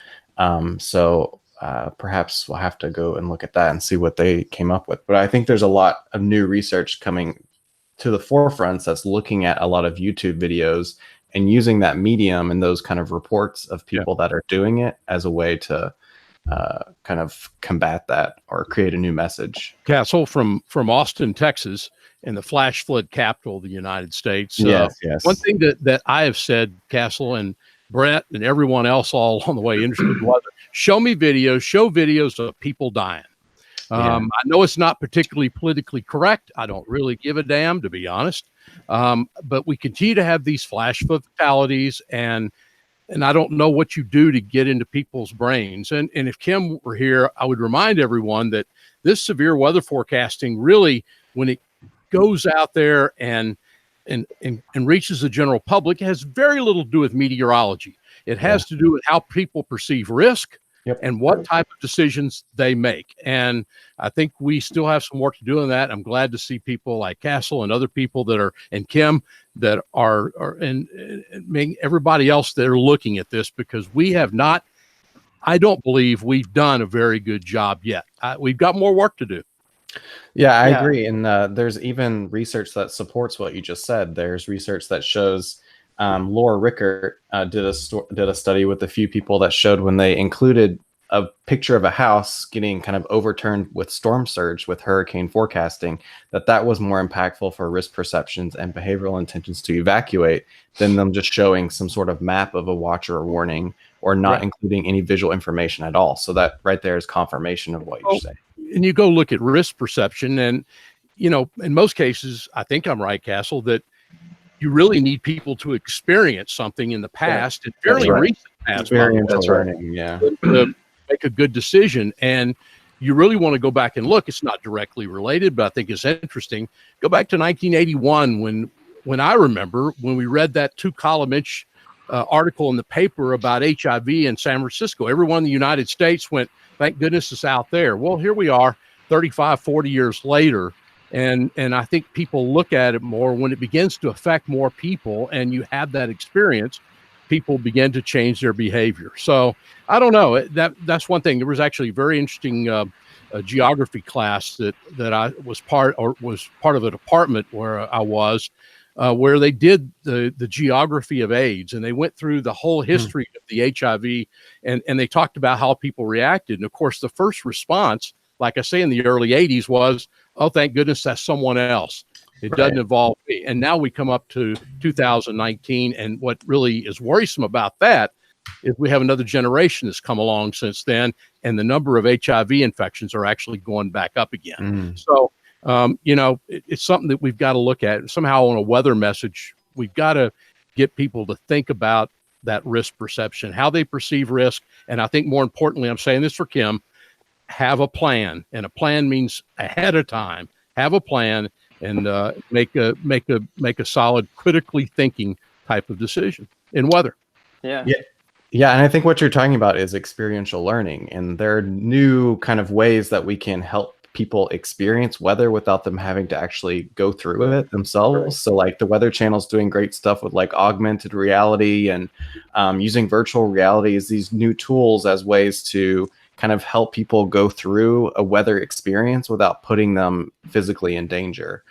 So perhaps we'll have to go and look at that and see what they came up with. But I think there's a lot of new research coming to the forefront that's looking at a lot of YouTube videos and using that medium and those kind of reports of people that are doing it as a way to kind of combat that or create a new message. Castle from Austin, Texas, and the flash flood capital of the United States. Yes. One thing that I have said, Castle and Brett and everyone else all on the way into the weather, show videos of people dying. I know it's not particularly politically correct. I don't really give a damn, to be honest. But we continue to have these flash fatalities, and I don't know what you do to get into people's brains. And if Kim were here, I would remind everyone that this severe weather forecasting really, when it goes out there and reaches the general public, it has very little to do with meteorology. It has to do with how people perceive risk and what type of decisions they make. And I think we still have some work to do in that. I'm glad to see people like Castle and other people that are, and Kim, that are and everybody else that are looking at this, because we have not, I don't believe we've done a very good job yet. We've got more work to do. Yeah, I Yeah. agree. And there's even research that supports what you just said. There's research that shows Laura Rickert did a study with a few people that showed when they included a picture of a house getting kind of overturned with storm surge with hurricane forecasting, that was more impactful for risk perceptions and behavioral intentions to evacuate than them just showing some sort of map of a watch or a warning or not including any visual information at all. So that right there is confirmation of what you're saying. And you go look at risk perception, and in most cases, I think I'm right, Castle, that you really need people to experience something in the past and fairly recent past. Experiential learning, yeah. To make a good decision. And you really want to go back and look. It's not directly related, but I think it's interesting. Go back to 1981 when I remember when we read that 2-column-inch article in the paper about HIV in San Francisco. Everyone in the United States went, thank goodness it's out there. Well, here we are 35, 40 years later. And I think people look at it more when it begins to affect more people and you have that experience, people begin to change their behavior. So I don't know, that's one thing. There was actually a very interesting geography class that I was part of a department where I was, where they did the geography of AIDS, and they went through the whole history of the HIV, and they talked about how people reacted. And of course, the first response, like I say, in the early 80s was, oh, thank goodness that's someone else. It doesn't involve me. And now we come up to 2019, and what really is worrisome about that is we have another generation that's come along since then, and the number of HIV infections are actually going back up again. So, it's something that we've got to look at. Somehow on a weather message, we've got to get people to think about that risk perception, how they perceive risk. And I think more importantly, I'm saying this for Kim, have a plan, and a plan means ahead of time. Have a plan and make a solid, critically thinking type of decision in weather. Yeah. And I think what you're talking about is experiential learning, and there are new kind of ways that we can help people experience weather without them having to actually go through it themselves. So like the Weather Channel's doing great stuff with like augmented reality and using virtual reality as these new tools as ways to kind of help people go through a weather experience without putting them physically in danger.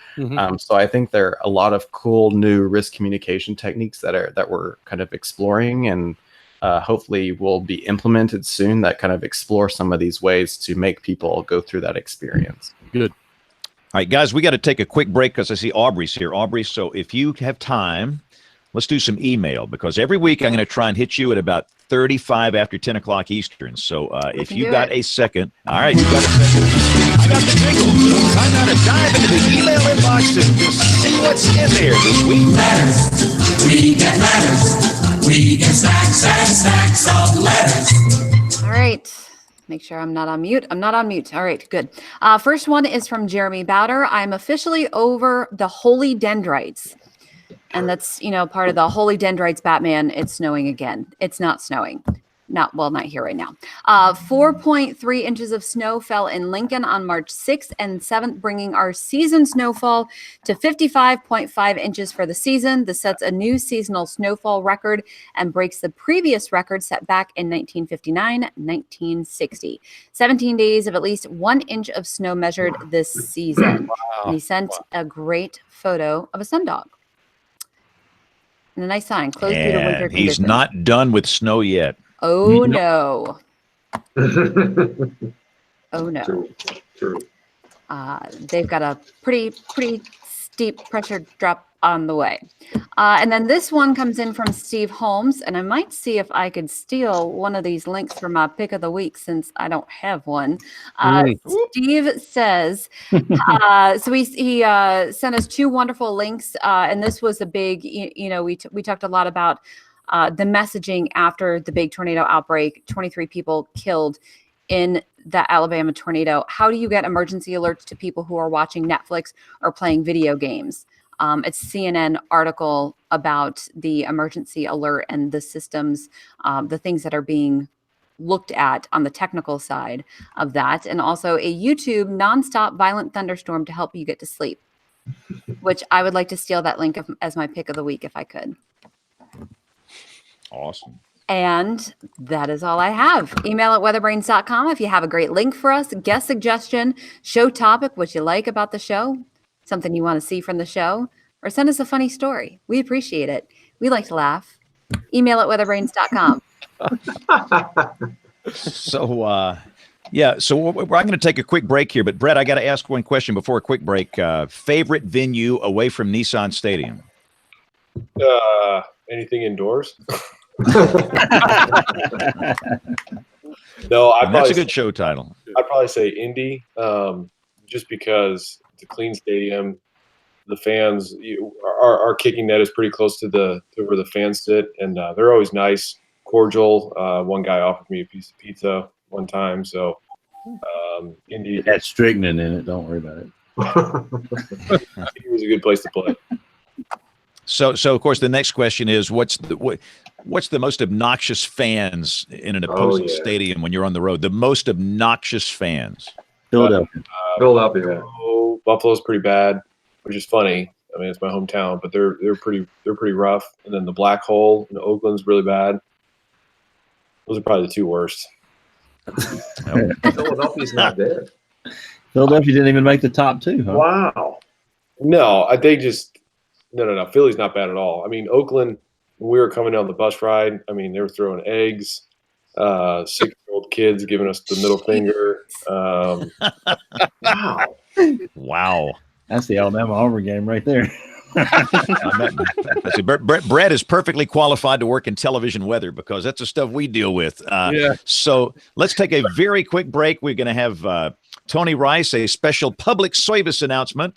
So I think there are a lot of cool new risk communication techniques that we're kind of exploring, and hopefully will be implemented soon, that kind of explore some of these ways to make people go through that experience. Good. All right, guys, we got to take a quick break because I see Aubrey's here. Aubrey, so if you have time, let's do some email, because every week I'm going to try and hit you at about 35 after 10 o'clock Eastern. So if you got a second, all right, you got a second. I got the jingle. Time now to dive into the email inbox and see what's in there this week. Letters. We get letters. We get stacks of letters. All right. Make sure I'm not on mute. I'm not on mute. All right, good. First one is from Jeremy Bowder. I'm officially over the holy dendrites. And that's, part of the Holy Dendrites Batman. It's snowing again. It's not snowing. Not here right now. 4.3 inches of snow fell in Lincoln on March 6th and 7th, bringing our season snowfall to 55.5 inches for the season. This sets a new seasonal snowfall record and breaks the previous record set back in 1959-1960. 17 days of at least 1 inch of snow measured this season. And he sent a great photo of a sundog. And a nice sign. Closed due to winter conditions. He's not done with snow yet. Oh no. Oh no. True. They've got a pretty steep pressure drop on the way. And then this one comes in from Steve Holmes, and I might see if I could steal one of these links for my pick of the week since I don't have one. Steve says, so he sent us 2 wonderful links, and this was a big, we talked a lot about the messaging after the big tornado outbreak, 23 people killed in the Alabama tornado. How do you get emergency alerts to people who are watching Netflix or playing video games? It's CNN article about the emergency alert and the systems, the things that are being looked at on the technical side of that. And also a YouTube nonstop violent thunderstorm to help you get to sleep, which I would like to steal that link as my pick of the week if I could. Awesome. And that is all I have. Email at weatherbrains.com if you have a great link for us, guest suggestion, show topic, what you like about the show, something you want to see from the show, or send us a funny story. We appreciate it. We like to laugh. Email at weatherbrains.com. So, so I'm going to take a quick break here. But, Brett, I got to ask one question before a quick break. Favorite venue away from Nissan Stadium? Anything indoors? No, that's a good show title. I'd probably say Indy, just because it's a clean stadium. The fans, our kicking net is pretty close to where the fans sit, and they're always nice, cordial. One guy offered me a piece of pizza one time, so Indy. It had strychnine in it. Don't worry about it. It was a good place to play. So of course, the next question is, what's the most obnoxious fans in an opposing stadium when you're on the road? The most obnoxious fans. Philadelphia. Philadelphia. Buffalo's pretty bad, which is funny. I mean, it's my hometown, but they're pretty rough. And then the Black Hole in Oakland's really bad. Those are probably the two worst. Philadelphia's not there. Philadelphia didn't even make the top two, huh? Wow. No, they just no. Philly's not bad at all. I mean, Oakland, when we were coming down the bus ride, I mean, they were throwing eggs. 6-year-old kids giving us the middle finger. Wow. That's the Alabama-Auburn game right there. Brett is perfectly qualified to work in television weather because that's the stuff we deal with. So let's take a very quick break. We're going to have Tony Rice, a special public service announcement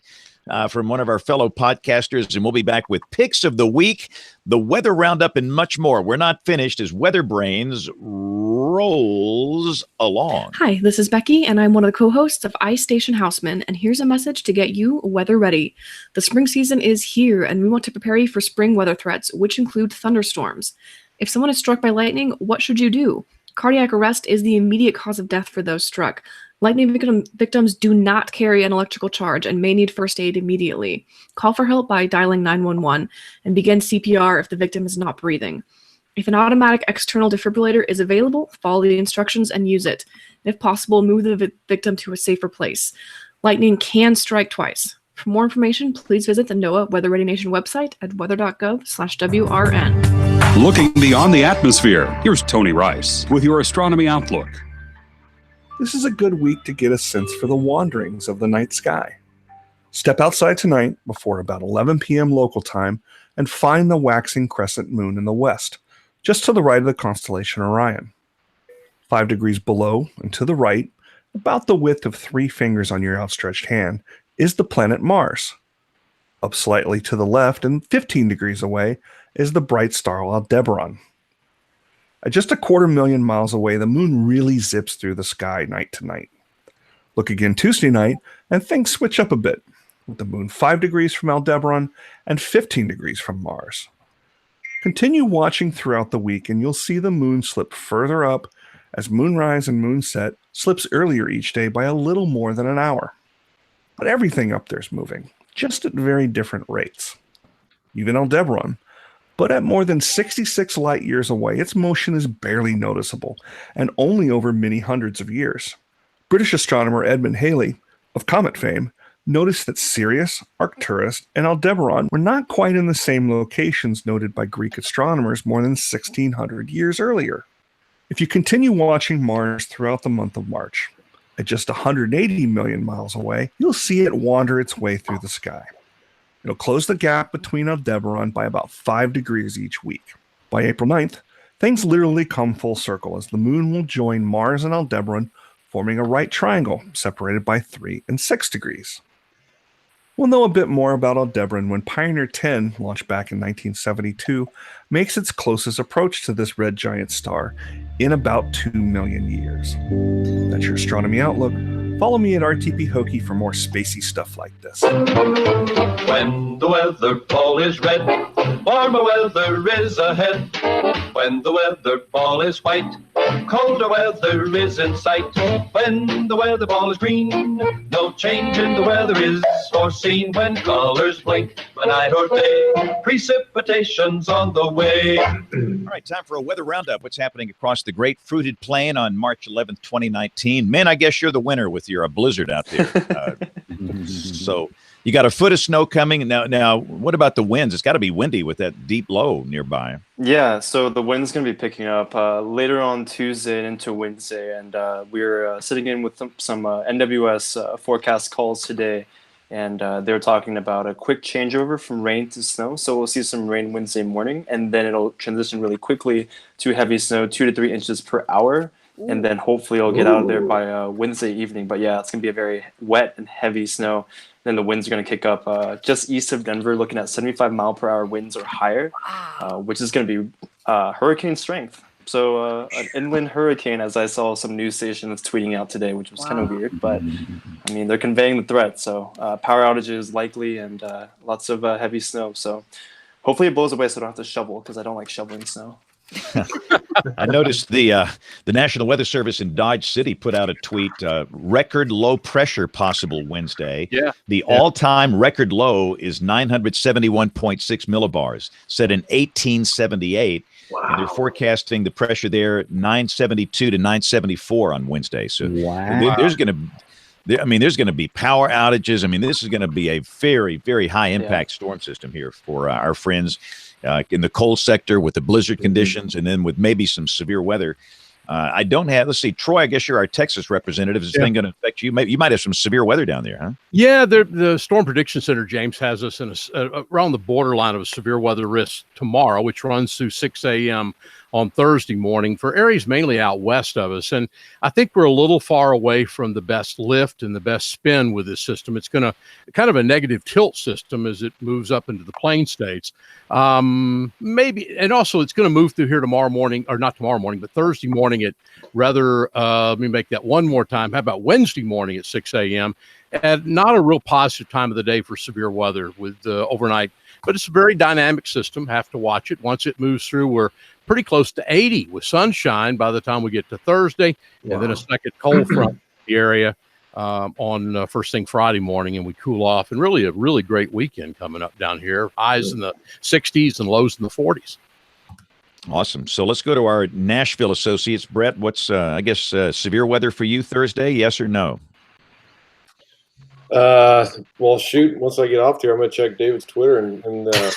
from one of our fellow podcasters, and we'll be back with picks of the week, the weather roundup, and much more. We're not finished as WeatherBrains rolls along. Hi, this is Becky, and I'm one of the co-hosts of Ice Station Houseman, and here's a message to get you weather ready. The spring season is here, and we want to prepare you for spring weather threats, which include thunderstorms. If someone is struck by lightning, what should you do? Cardiac arrest is the immediate cause of death for those struck. Lightning victims do not carry an electrical charge and may need first aid immediately. Call for help by dialing 911 and begin CPR if the victim is not breathing. If an automatic external defibrillator is available, follow the instructions and use it. If possible, move the victim to a safer place. Lightning can strike twice. For more information, please visit the NOAA Weather Ready Nation website at weather.gov/WRN. Looking beyond the atmosphere, here's Tony Rice with your astronomy outlook. This is a good week to get a sense for the wanderings of the night sky. Step outside tonight before about 11 p.m. local time and find the waxing crescent moon in the west, just to the right of the constellation Orion. 5 degrees below and to the right, about the width of 3 fingers on your outstretched hand, is the planet Mars. Up slightly to the left and 15 degrees away is the bright star Aldebaran. At just 250,000 miles away, the moon really zips through the sky night to night. Look again Tuesday night, and things switch up a bit, with the moon 5 degrees from Aldebaran and 15 degrees from Mars. Continue watching throughout the week, and you'll see the moon slip further up as moonrise and moonset slips earlier each day by a little more than an hour. But everything up there is moving, just at very different rates. Even Aldebaran, but at more than 66 light years away, its motion is barely noticeable, and only over many hundreds of years. British astronomer Edmund Halley, of comet fame, noticed that Sirius, Arcturus, and Aldebaran were not quite in the same locations noted by Greek astronomers more than 1,600 years earlier. If you continue watching Mars throughout the month of March, at just 180 million miles away, you'll see it wander its way through the sky. It'll close the gap between Aldebaran by about 5 degrees each week. By April 9th, things literally come full circle as the moon will join Mars and Aldebaran, forming a right triangle separated by 3 and 6 degrees. We'll know a bit more about Aldebaran when Pioneer 10, launched back in 1972, makes its closest approach to this red giant star in about 2 million years. That's your Astronomy Outlook. Follow me at RTP Hokie for more spacey stuff like this. When the weather ball is red, warmer weather is ahead. When the weather ball is white, Colder weather is in sight. When the weather ball is green, no change in the weather is foreseen. When colors blink, by night or day, precipitation's on the way. All right, time for a weather roundup. What's happening across the great fruited plain on March 11th, 2019? Man, I guess you're the winner with your blizzard out there. So you got a foot of snow coming. Now, what about the winds? It's got to be windy with that deep low nearby. Yeah, so the wind's going to be picking up later on Tuesday and into Wednesday, and we're sitting in with some NWS forecast calls today, and they're talking about a quick changeover from rain to snow. So we'll see some rain Wednesday morning, and then it'll transition really quickly to heavy snow, 2 to 3 inches per hour, and then hopefully it'll get out of there by Wednesday evening. But yeah, it's going to be a very wet and heavy snow. Then the winds are going to kick up just east of Denver, looking at 75-mile-per-hour winds or higher, which is going to be hurricane strength. So an inland hurricane, as I saw some news stations tweeting out today, which was kind of weird. But, I mean, they're conveying the threat. So power outages likely and lots of heavy snow. So hopefully it blows away so I don't have to shovel, because I don't like shoveling snow. I noticed the National Weather Service in Dodge City put out a tweet, record low pressure possible Wednesday. Yeah. The all-time record low is 971.6 millibars, set in 1878. Wow. And they're forecasting the pressure there 972 to 974 on Wednesday. So there's going to be power outages. I mean, this is going to be a very, very high impact storm system here for our friends in the coal sector with the blizzard conditions, and then with maybe some severe weather. I don't have, let's see, Troy, I guess you're our Texas representative. Is this thing going to affect you? You might have some severe weather down there, huh? Yeah, the Storm Prediction Center, James, has us in around the borderline of a severe weather risk tomorrow, which runs through 6 a.m. on Thursday morning for areas mainly out west of us. And I think we're a little far away from the best lift and the best spin with this system. It's going to kind of a negative tilt system as it moves up into the plain states. Maybe, and also it's going to move through here tomorrow morning, or not tomorrow morning, but Thursday morning at rather, let me make that one more time. How about Wednesday morning at 6 a.m. at not a real positive time of the day for severe weather with overnight, but it's a very dynamic system. Have to watch it. Once it moves through, we're pretty close to 80 with sunshine by the time we get to Thursday, and then a second cold front in the area on first thing Friday morning, and we cool off, and really a really great weekend coming up down here. Highs in the 60s and lows in the 40s. Awesome. So let's go to our Nashville associates. Brett, what's, I guess, severe weather for you Thursday, yes or no? Well, shoot, once I get off here, I'm going to check David's Twitter and there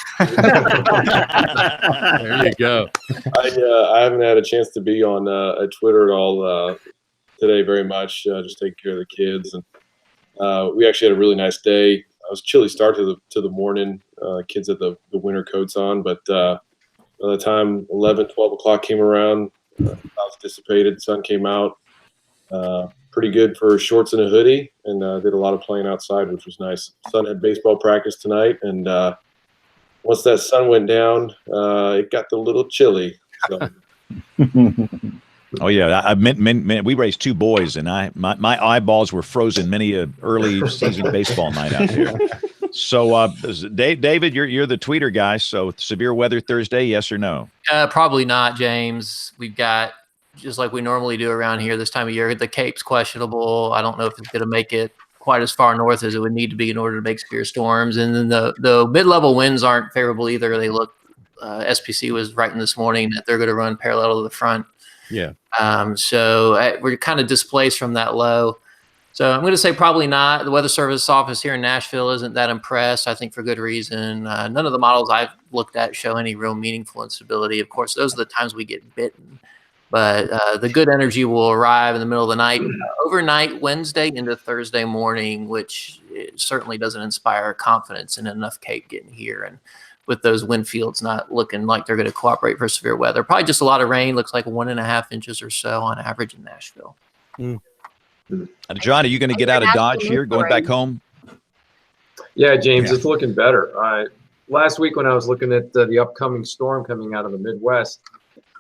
you go. I haven't had a chance to be on Twitter at all today very much. Just taking care of the kids, and we actually had a really nice day. It was a chilly start to the morning. Kids had the winter coats on, but by the time 11, 12 o'clock came around, clouds dissipated, sun came out. Pretty good for shorts and a hoodie, and did a lot of playing outside, which was nice. Son had baseball practice tonight, and once that sun went down, it got a little chilly. So. Oh yeah, I meant we raised two boys, and my eyeballs were frozen many a early season baseball night out there. So, David, you're the tweeter guy. So, severe weather Thursday, yes or no? Probably not, James. We've got, just like we normally do around here this time of year, the Cape's questionable. I don't know if it's going to make it quite as far north as it would need to be in order to make severe storms. And then the mid-level winds aren't favorable either. They look, SPC was writing this morning that they're going to run parallel to the front. Yeah. So we're kind of displaced from that low. So I'm going to say probably not. The Weather Service office here in Nashville isn't that impressed, I think for good reason. None of the models I've looked at show any real meaningful instability. Of course, those are the times we get bitten. But the good energy will arrive in the middle of the night, overnight, Wednesday into Thursday morning, which certainly doesn't inspire confidence in enough Cape getting here. And with those wind fields not looking like they're going to cooperate for severe weather, probably just a lot of rain, looks like 1.5 inches or so on average in Nashville. John, are you going to get out of Dodge here, going back home? Yeah, James, it's looking better. Last week when I was looking at the upcoming storm coming out of the Midwest,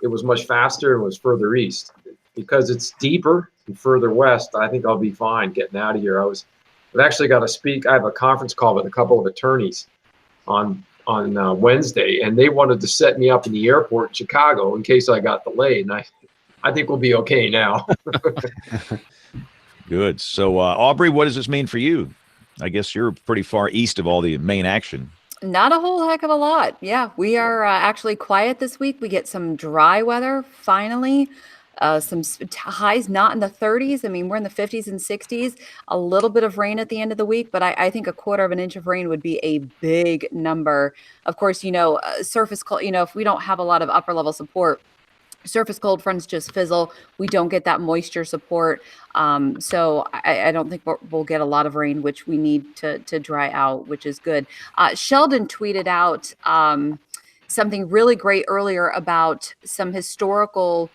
it was much faster and was further east. Because it's deeper and further west, I think I'll be fine getting out of here. I've actually got to speak. I have a conference call with a couple of attorneys on Wednesday, and they wanted to set me up in the airport in Chicago in case I got delayed. And I think we'll be okay now. Good. So, Aubrey, what does this mean for you? I guess you're pretty far east of all the main action. Not a whole heck of a lot. Yeah, we are actually quiet this week. We get some dry weather finally. Some highs not in the 30s. I mean, we're in the 50s and 60s. A little bit of rain at the end of the week, but I think a quarter of an inch of rain would be a big number. Of course, surface cold, if we don't have a lot of upper level support, surface cold fronts just fizzle. We don't get that moisture support. So I don't think we'll get a lot of rain, which we need to dry out, which is good. Sheldon tweeted out something really great earlier about some historical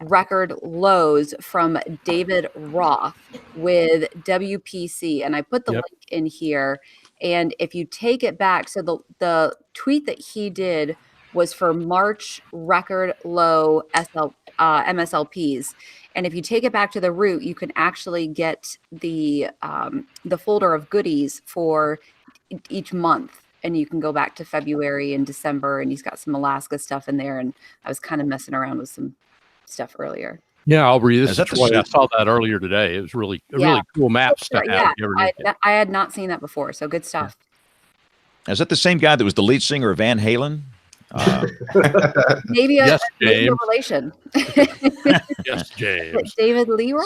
record lows from David Roth with WPC. And I put the link in here. And if you take it back, so the tweet that he did was for March record low MSLPs. And if you take it back to the root, you can actually get the folder of goodies for each month. And you can go back to February and December, and he's got some Alaska stuff in there. And I was kind of messing around with some stuff earlier. Yeah, Aubrey, this is Troy. I saw that earlier today. It was really cool maps to have. I had not seen that before, so good stuff. Is that the same guy that was the lead singer of Van Halen? Maybe a relation. Yes, James. David Leroy.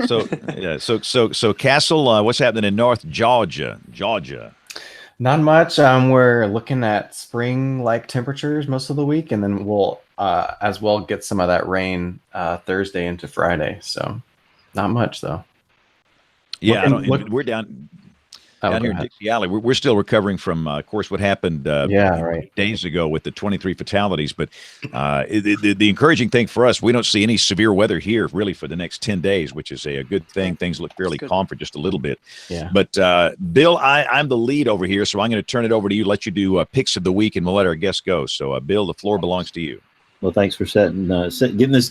So Castle, what's happening in North Georgia? Not much. We're looking at spring-like temperatures most of the week, and then we'll as well get some of that rain Thursday into Friday. So not much though. Yeah, we're down here in Dixie Alley. We're still recovering from, of course, what happened days ago with the 23 fatalities. But the encouraging thing for us, we don't see any severe weather here really for the next 10 days, which is a good thing. Things look fairly calm for just a little bit. Yeah. But Bill, I'm the lead over here, so I'm going to turn it over to you, let you do picks of the week, and we'll let our guests go. So, Bill, the floor belongs to you. Well, thanks for getting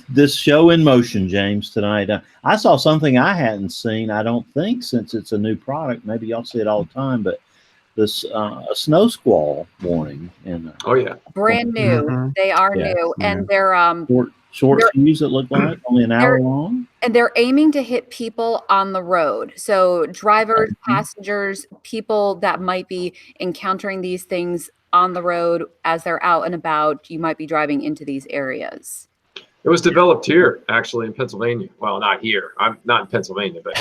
this show in motion, James, tonight. I saw something I hadn't seen, I don't think, since it's a new product. Maybe y'all see it all the time, but this a snow squall warning. Brand new. Mm-hmm. They are new, and they're short fuse. It looked like only an hour long. And they're aiming to hit people on the road. So drivers, passengers, people that might be encountering these things on the road as they're out and about, you might be driving into these areas. It was developed here, actually, in Pennsylvania. Well, not here. I'm not in Pennsylvania, but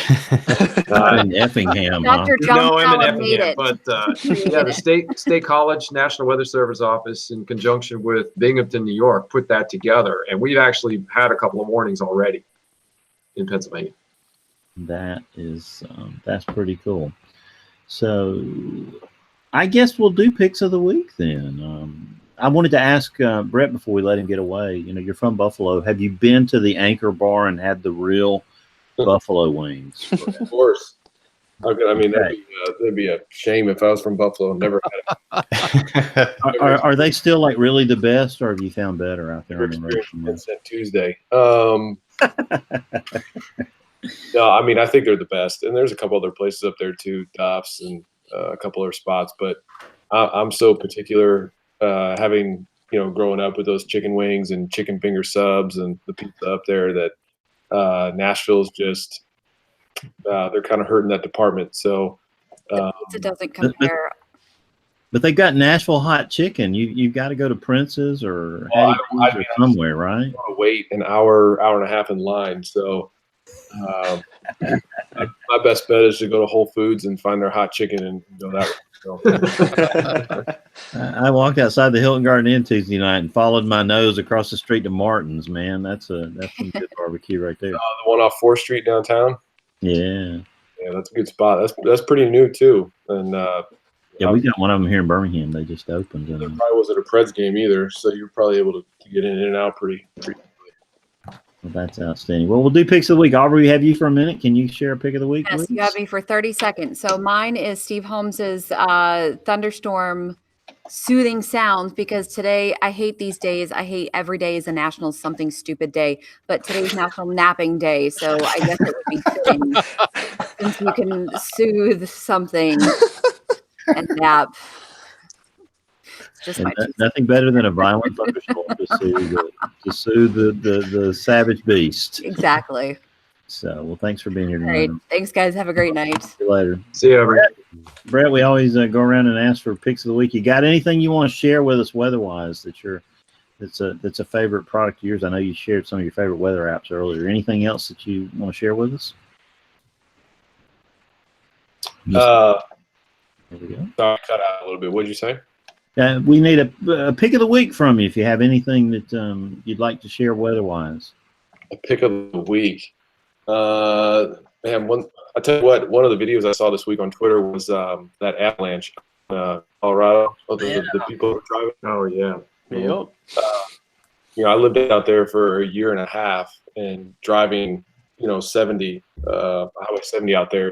in Effingham. Dr. John No, I'm in made Effingham. it. But the State College National Weather Service Office, in conjunction with Binghamton, New York, put that together, and we've actually had a couple of warnings already in Pennsylvania. That is that's pretty cool. So I guess we'll do picks of the week then. I wanted to ask Brett before we let him get away. You're from Buffalo. Have you been to the Anchor Bar and had the real buffalo wings? Of course. I mean, that'd be a shame if I was from Buffalo and never had it. Are they still like really the best, or have you found better out there? It's that Tuesday. No, I mean, I think they're the best, and there's a couple other places up there too, Duff's and a couple other spots. But I'm so particular, having growing up with those chicken wings and chicken finger subs and the pizza up there, that Nashville's just they're kind of hurting that department. So it doesn't compare. But they got Nashville hot chicken. You've got to go to Prince's or Hattie B's or somewhere, right? I want to wait an hour and a half in line. So my best bet is to go to Whole Foods and find their hot chicken and go that way. So. I walked outside the Hilton Garden Inn Tuesday night and followed my nose across the street to Martin's. Man, that's some good barbecue right there. The one off 4th Street downtown. Yeah, that's a good spot. That's pretty new too. And we got one of them here in Birmingham. They just opened. There probably wasn't a Preds game either, so you're probably able to get in and out pretty quickly. Well, that's outstanding. Well, we'll do picks of the week. Aubrey, we have you for a minute. Can you share a pick of the week? Yes, please? you have me for 30 seconds. So mine is Steve Holmes's thunderstorm soothing sounds, because today, I hate these days. I hate every day is a national something stupid day, but today's National Napping Day. So I guess it would be fitting since you can soothe something and nap. Just And my 2 cents. nothing better than a violent thunderstorm to soothe the savage beast. Exactly. So, well, thanks for being here All tonight. right. Thanks, guys. Have a great night. See you later. See you, Aubrey. Brett, we always go around and ask for picks of the week. You got anything you want to share with us weather-wise that's a favorite product of yours? I know you shared some of your favorite weather apps earlier. Anything else that you want to share with us? Sorry, There we go. cut out a little bit. What did you say? We need a pick of the week from you if you have anything that you'd like to share weather-wise. A pick of the week. Man, I tell you what, one of the videos I saw this week on Twitter was that avalanche, Colorado. The people who are driving. Oh yeah. Yep. I lived out there for a year and a half, and driving, 70, Highway 70 out there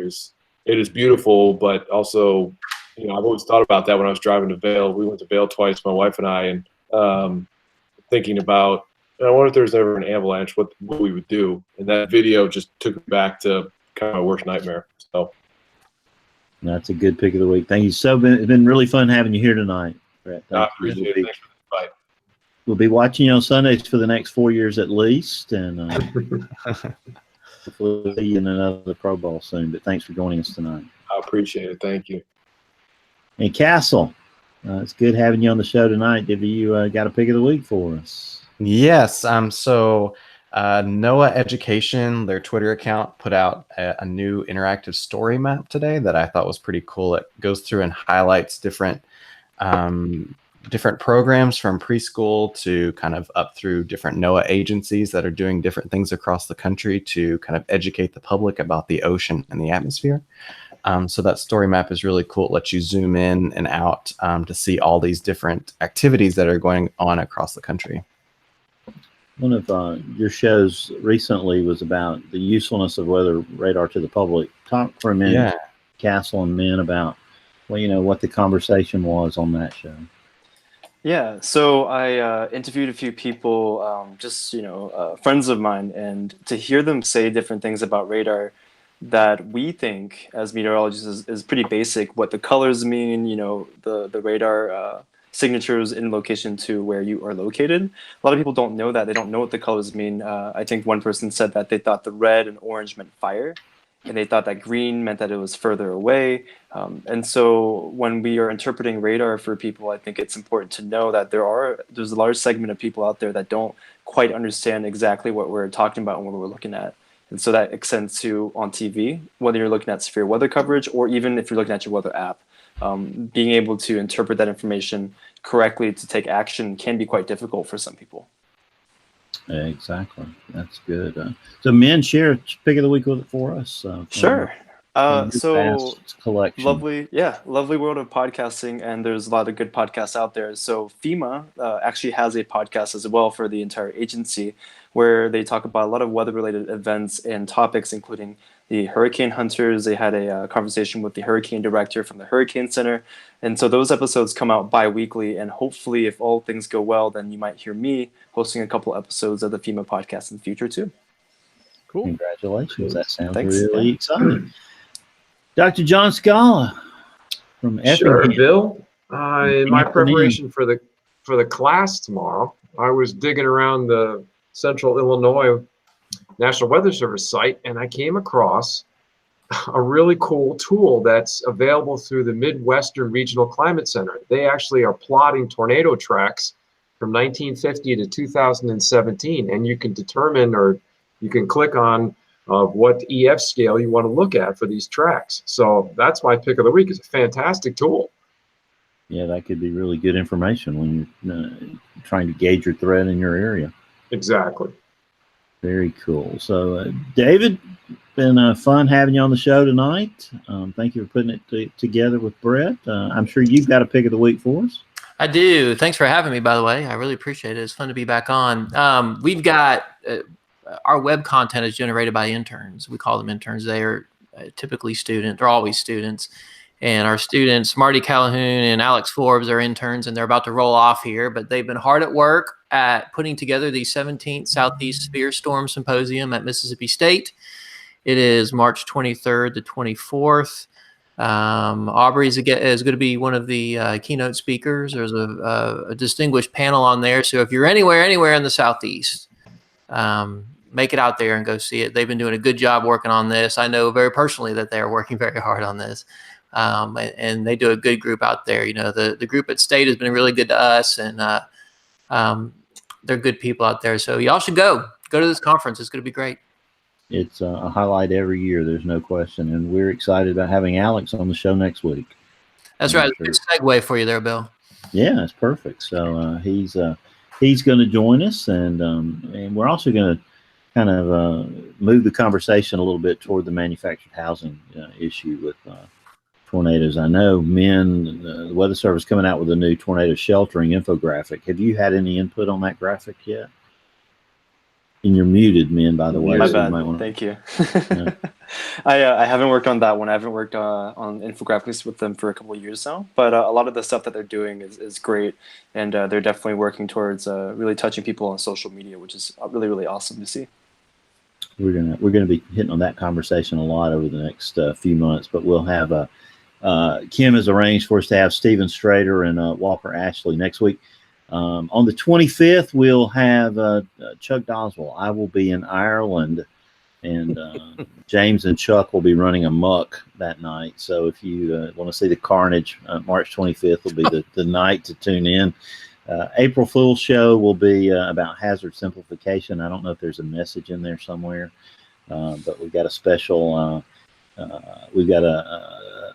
it is beautiful, but also, I've always thought about that when I was driving to Vail. We went to Vail twice, my wife and I, and thinking about, I wonder if there's ever an avalanche, what we would do. And that video just took me back to kind of my worst nightmare. So That's a good pick of the week. Thank you. It's been really fun having you here tonight, Brett. I appreciate it. Thanks for the invite. We'll be watching you on Sundays for the next 4 years at least, and hopefully see you in another Pro Bowl soon. But thanks for joining us tonight. I appreciate it. Thank you. And Castle, it's good having you on the show tonight. Have you got a pick of the week for us? Yes. So NOAA Education, their Twitter account, put out a new interactive story map today that I thought was pretty cool. It goes through and highlights different programs from preschool to kind of up through different NOAA agencies that are doing different things across the country to kind of educate the public about the ocean and the atmosphere. So that story map is really cool. It lets you zoom in and out to see all these different activities that are going on across the country. One of your shows recently was about the usefulness of weather radar to the public. Talk for a minute, Castle and Min, about what the conversation was on that show. Yeah, so I interviewed a few people, friends of mine, and to hear them say different things about radar that we think as meteorologists is pretty basic. What the colors mean, the radar signatures in location to where you are located. A lot of people don't know that. They don't know what the colors mean. I think one person said that they thought the red and orange meant fire, and they thought that green meant that it was further away. And so when we are interpreting radar for people, I think it's important to know that there's a large segment of people out there that don't quite understand exactly what we're talking about and what we're looking at. And so that extends to on TV, whether you're looking at severe weather coverage or even if you're looking at your weather app. Being able to interpret that information correctly to take action can be quite difficult for some people. Exactly. That's good. So, Min, share a pick of the week for us. Sure. So collection. lovely world of podcasting, and there's a lot of good podcasts out there. So FEMA actually has a podcast as well for the entire agency where they talk about a lot of weather-related events and topics, including the hurricane hunters. They had a conversation with the hurricane director from the Hurricane Center. And so those episodes come out bi-weekly, and hopefully if all things go well, then you might hear me hosting a couple episodes of the FEMA podcast in the future too. Cool. Congratulations. That sounds Thanks. really exciting. Dr. John Scala from Effingham. Sure, Bill. In my preparation for the class tomorrow, I was digging around the Central Illinois National Weather Service site, and I came across a really cool tool that's available through the Midwestern Regional Climate Center. They actually are plotting tornado tracks from 1950 to 2017, and you can determine, or you can click on what EF scale you want to look at for these tracks. So that's my pick of the week. It's a fantastic tool. Yeah, that could be really good information when you're trying to gauge your threat in your area. Exactly. Very cool. So, David, been fun having you on the show tonight. Thank you for putting it together with Brett. I'm sure you've got a pick of the week for us. I do. Thanks for having me, by the way. I really appreciate it. It's fun to be back on. We've got our web content is generated by interns. We call them interns. They are typically students. They're always students. And our students, Marty Calhoun and Alex Forbes, are interns, and they're about to roll off here. But they've been hard at work at putting together the 17th Southeast Severe Storm Symposium at Mississippi State. It is March 23rd to 24th. Aubrey is going to be one of the keynote speakers. There's a distinguished panel on there. So if you're anywhere in the Southeast, make it out there and go see it. They've been doing a good job working on this. I know very personally that they're working very hard on this. And they do a good group out there. You know, the group at State has been really good to us, and they're good people out there. So y'all should go to this conference. It's going to be great. It's a highlight every year. There's no question. And we're excited about having Alex on the show next week. That's right. Good segue for you there, Bill. Yeah, that's perfect. So he's going to join us, and we're also going to kind of move the conversation a little bit toward the manufactured housing issue with tornadoes. I know the Weather Service coming out with a new tornado sheltering infographic. Have you had any input on that graphic yet? And you're muted, Min, by the way. My so bad. You might wanna, Thank you. Yeah. I haven't worked on that one. I haven't worked on infographics with them for a couple of years now. But a lot of the stuff that they're doing is great, and they're definitely working towards really touching people on social media, which is really, really awesome to see. We're gonna be hitting on that conversation a lot over the next few months, but we'll have Kim has arranged for us to have Stephen Strader and Walker Ashley next week. On the 25th, we'll have Chuck Doswell. I will be in Ireland, and James and Chuck will be running amok that night. So if you want to see the carnage, March 25th will be the night to tune in. April Fool's show will be about hazard simplification. I don't know if there's a message in there somewhere, but we've got a special. We've got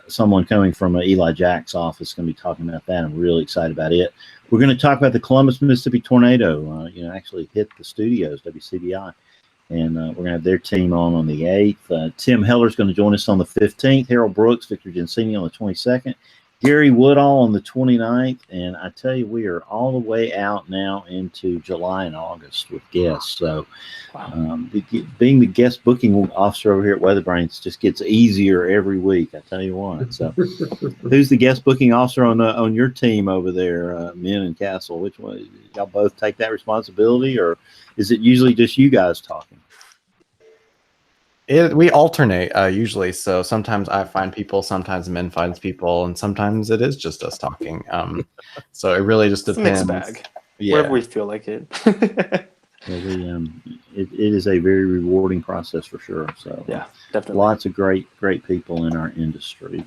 someone coming from Eli Jack's office going to be talking about that. I'm really excited about it. We're going to talk about the Columbus, Mississippi tornado. Actually hit the studios, WCBI, and we're going to have their team on the 8th. Tim Heller's going to join us on the 15th. Harold Brooks, Victor Gensini on the 22nd. Gary Woodall on the 29th, and I tell you, we are all the way out now into July and August with guests. So being the guest booking officer over here at WeatherBrains just gets easier every week, I tell you what. So who's the guest booking officer on your team over there, Min and Castle? Which one? Y'all both take that responsibility, or is it usually just you guys talking? We alternate usually. So sometimes I find people, sometimes Min finds people, and sometimes it is just us talking. So it really just depends. It's a mixed bag. Yeah. Wherever we feel like it. Well, it is a very rewarding process for sure. So yeah, definitely. Lots of great people in our industry.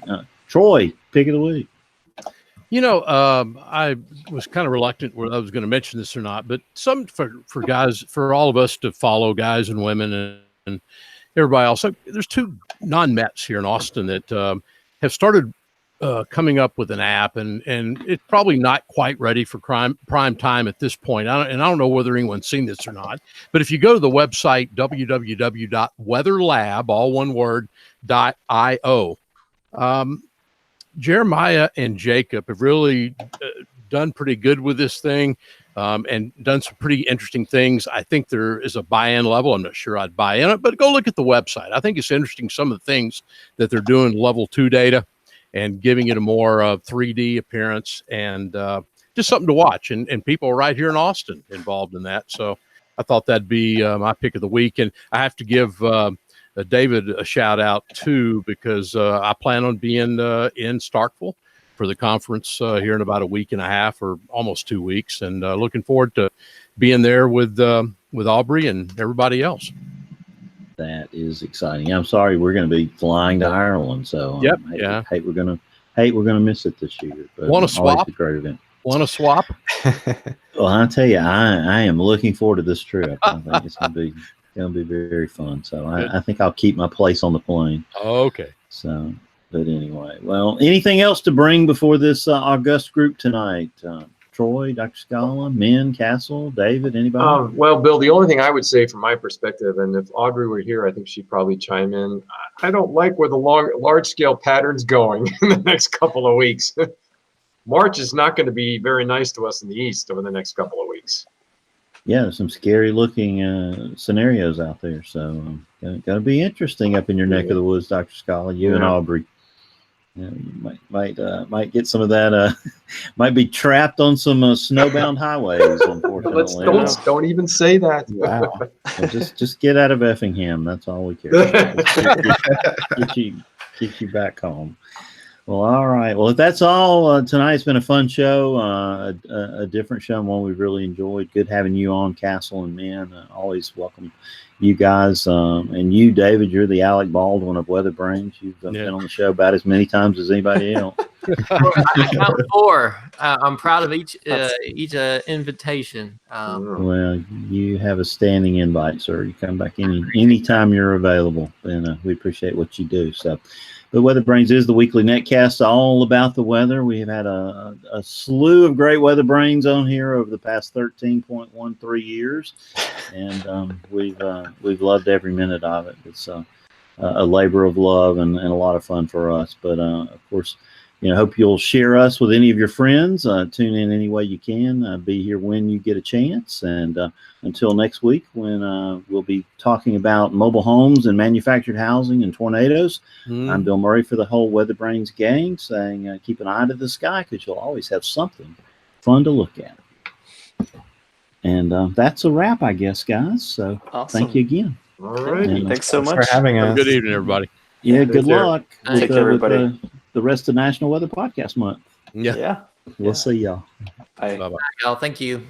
Troy, pick of the week. I was kind of reluctant whether I was going to mention this or not, but for guys, for all of us to follow guys and women and everybody else. So there's two non-Mets here in Austin that have started coming up with an app, and it's probably not quite ready for prime time at this point. I don't know whether anyone's seen this or not, but if you go to the website www.weatherlab, all one word, .io, Jeremiah and Jacob have really done pretty good with this thing. And done some pretty interesting things. I think there is a buy-in level. I'm not sure I'd buy in it, but go look at the website. I think it's interesting, some of the things that they're doing level 2 data and giving it a more 3D appearance, and just something to watch. And people right here in Austin involved in that. So I thought that'd be my pick of the week. And I have to give David a shout out too, because I plan on being in Starkville for the conference here in about a week and a half, or almost 2 weeks, and looking forward to being there with Aubrey and everybody else. That is exciting. I'm sorry we're going to be flying to Ireland, so hate we're going to miss it this year. Want to swap? A great event. Want to swap? Well, I tell you, I am looking forward to this trip. I think it's going to be very fun. So I think I'll keep my place on the plane. Okay. So. But anyway, well, anything else to bring before this august group tonight? Troy, Dr. Scala, Min, Castle, David, anybody? Well, Bill, the only thing I would say from my perspective, and if Audrey were here, I think she'd probably chime in. I don't like where the large-scale pattern's going in the next couple of weeks. March is not going to be very nice to us in the East over the next couple of weeks. Yeah, there's some scary-looking scenarios out there. So going to be interesting up in your neck of the woods, Dr. Scala, you and Aubrey. Yeah, you might get some of that. Might be trapped on some snowbound highways. Unfortunately, don't even say that. Wow. Well, just get out of Effingham. That's all we care about. Keeps you back home. Well, all right. Well, if that's all, tonight's been a fun show, a different show, and one we've really enjoyed. Good having you on, Castle and Men. Always welcome you guys. And you, David, you're the Alec Baldwin of WeatherBrains. You've been on the show about as many times as anybody else. I count 4. I'm proud of each invitation. Well, you have a standing invite, sir. You come back anytime you're available, and we appreciate what you do. So, but WeatherBrains is the weekly netcast all about the weather. We have had a slew of great WeatherBrains on here over the past 13.13 years, and we've loved every minute of it. It's a labor of love and a lot of fun for us. But of course, hope you'll share us with any of your friends. Tune in any way you can. Be here when you get a chance. And until next week, when we'll be talking about mobile homes and manufactured housing and tornadoes, I'm Bill Murray for the whole WeatherBrains gang, saying keep an eye to the sky because you'll always have something fun to look at. And that's a wrap, I guess, guys. So Thank you again. All right. And, Thanks so much for having us. Good evening, everybody. Yeah, good luck Take care, everybody. with the rest of National Weather Podcast Month. Yeah. We'll see y'all. Bye. Bye-bye. Y'all, thank you.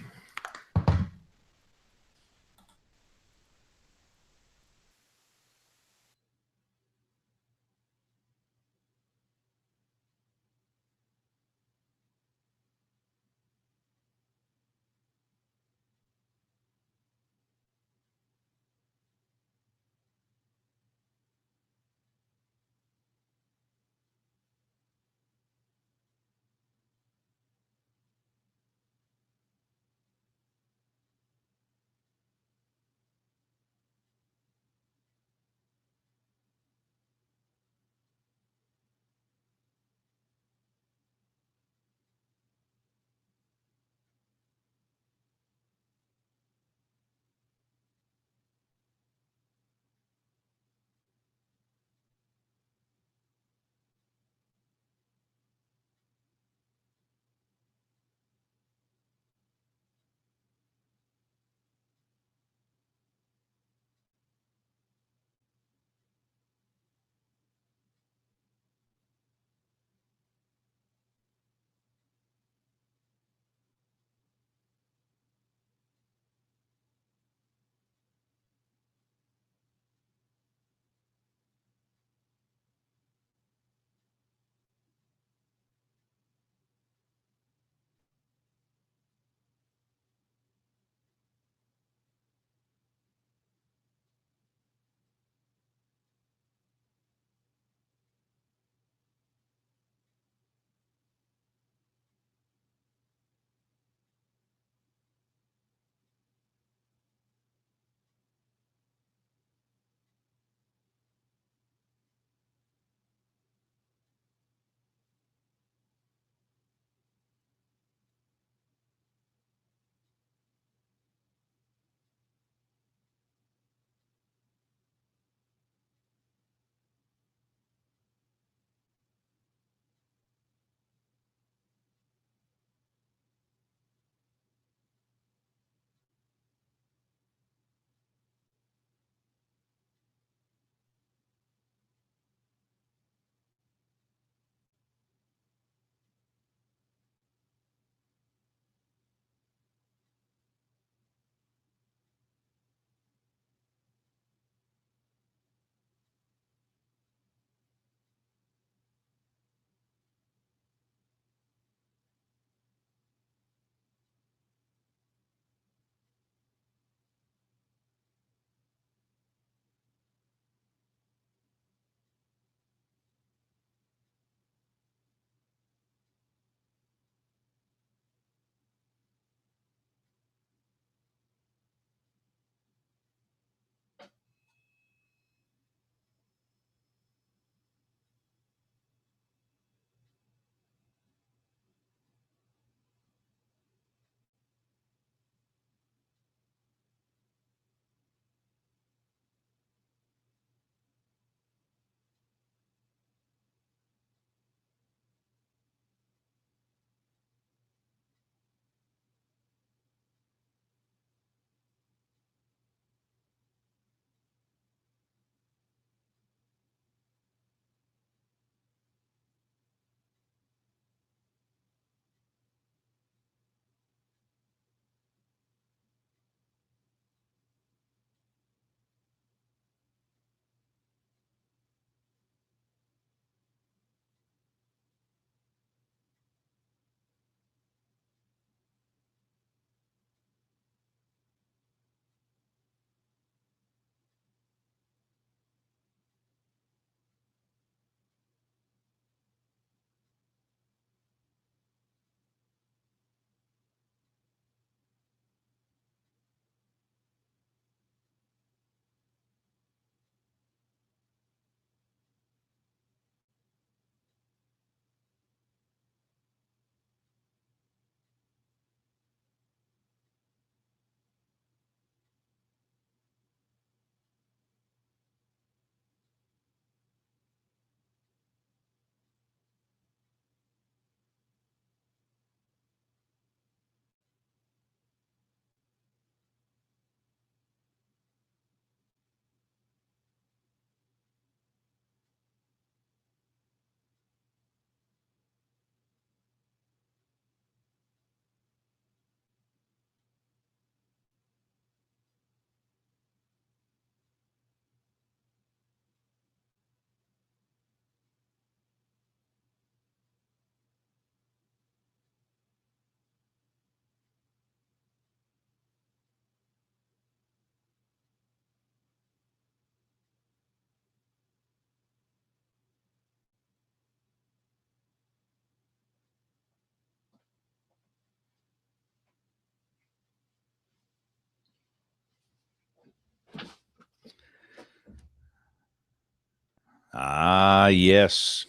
Yes.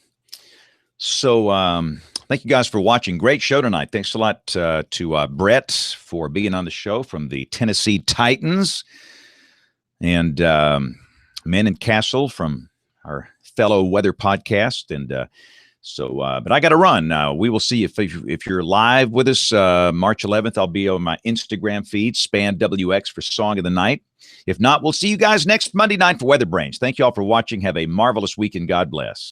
So thank you guys for watching. Great show tonight. Thanks a lot to Brett for being on the show from the Tennessee Titans, and Men and Castle from our fellow weather podcast. And but I got to run. We will see if you're live with us March 11th. I'll be on my Instagram feed, Span WX, for Song of the Night. If not, we'll see you guys next Monday night for WeatherBrains. Thank you all for watching. Have a marvelous weekend. God bless.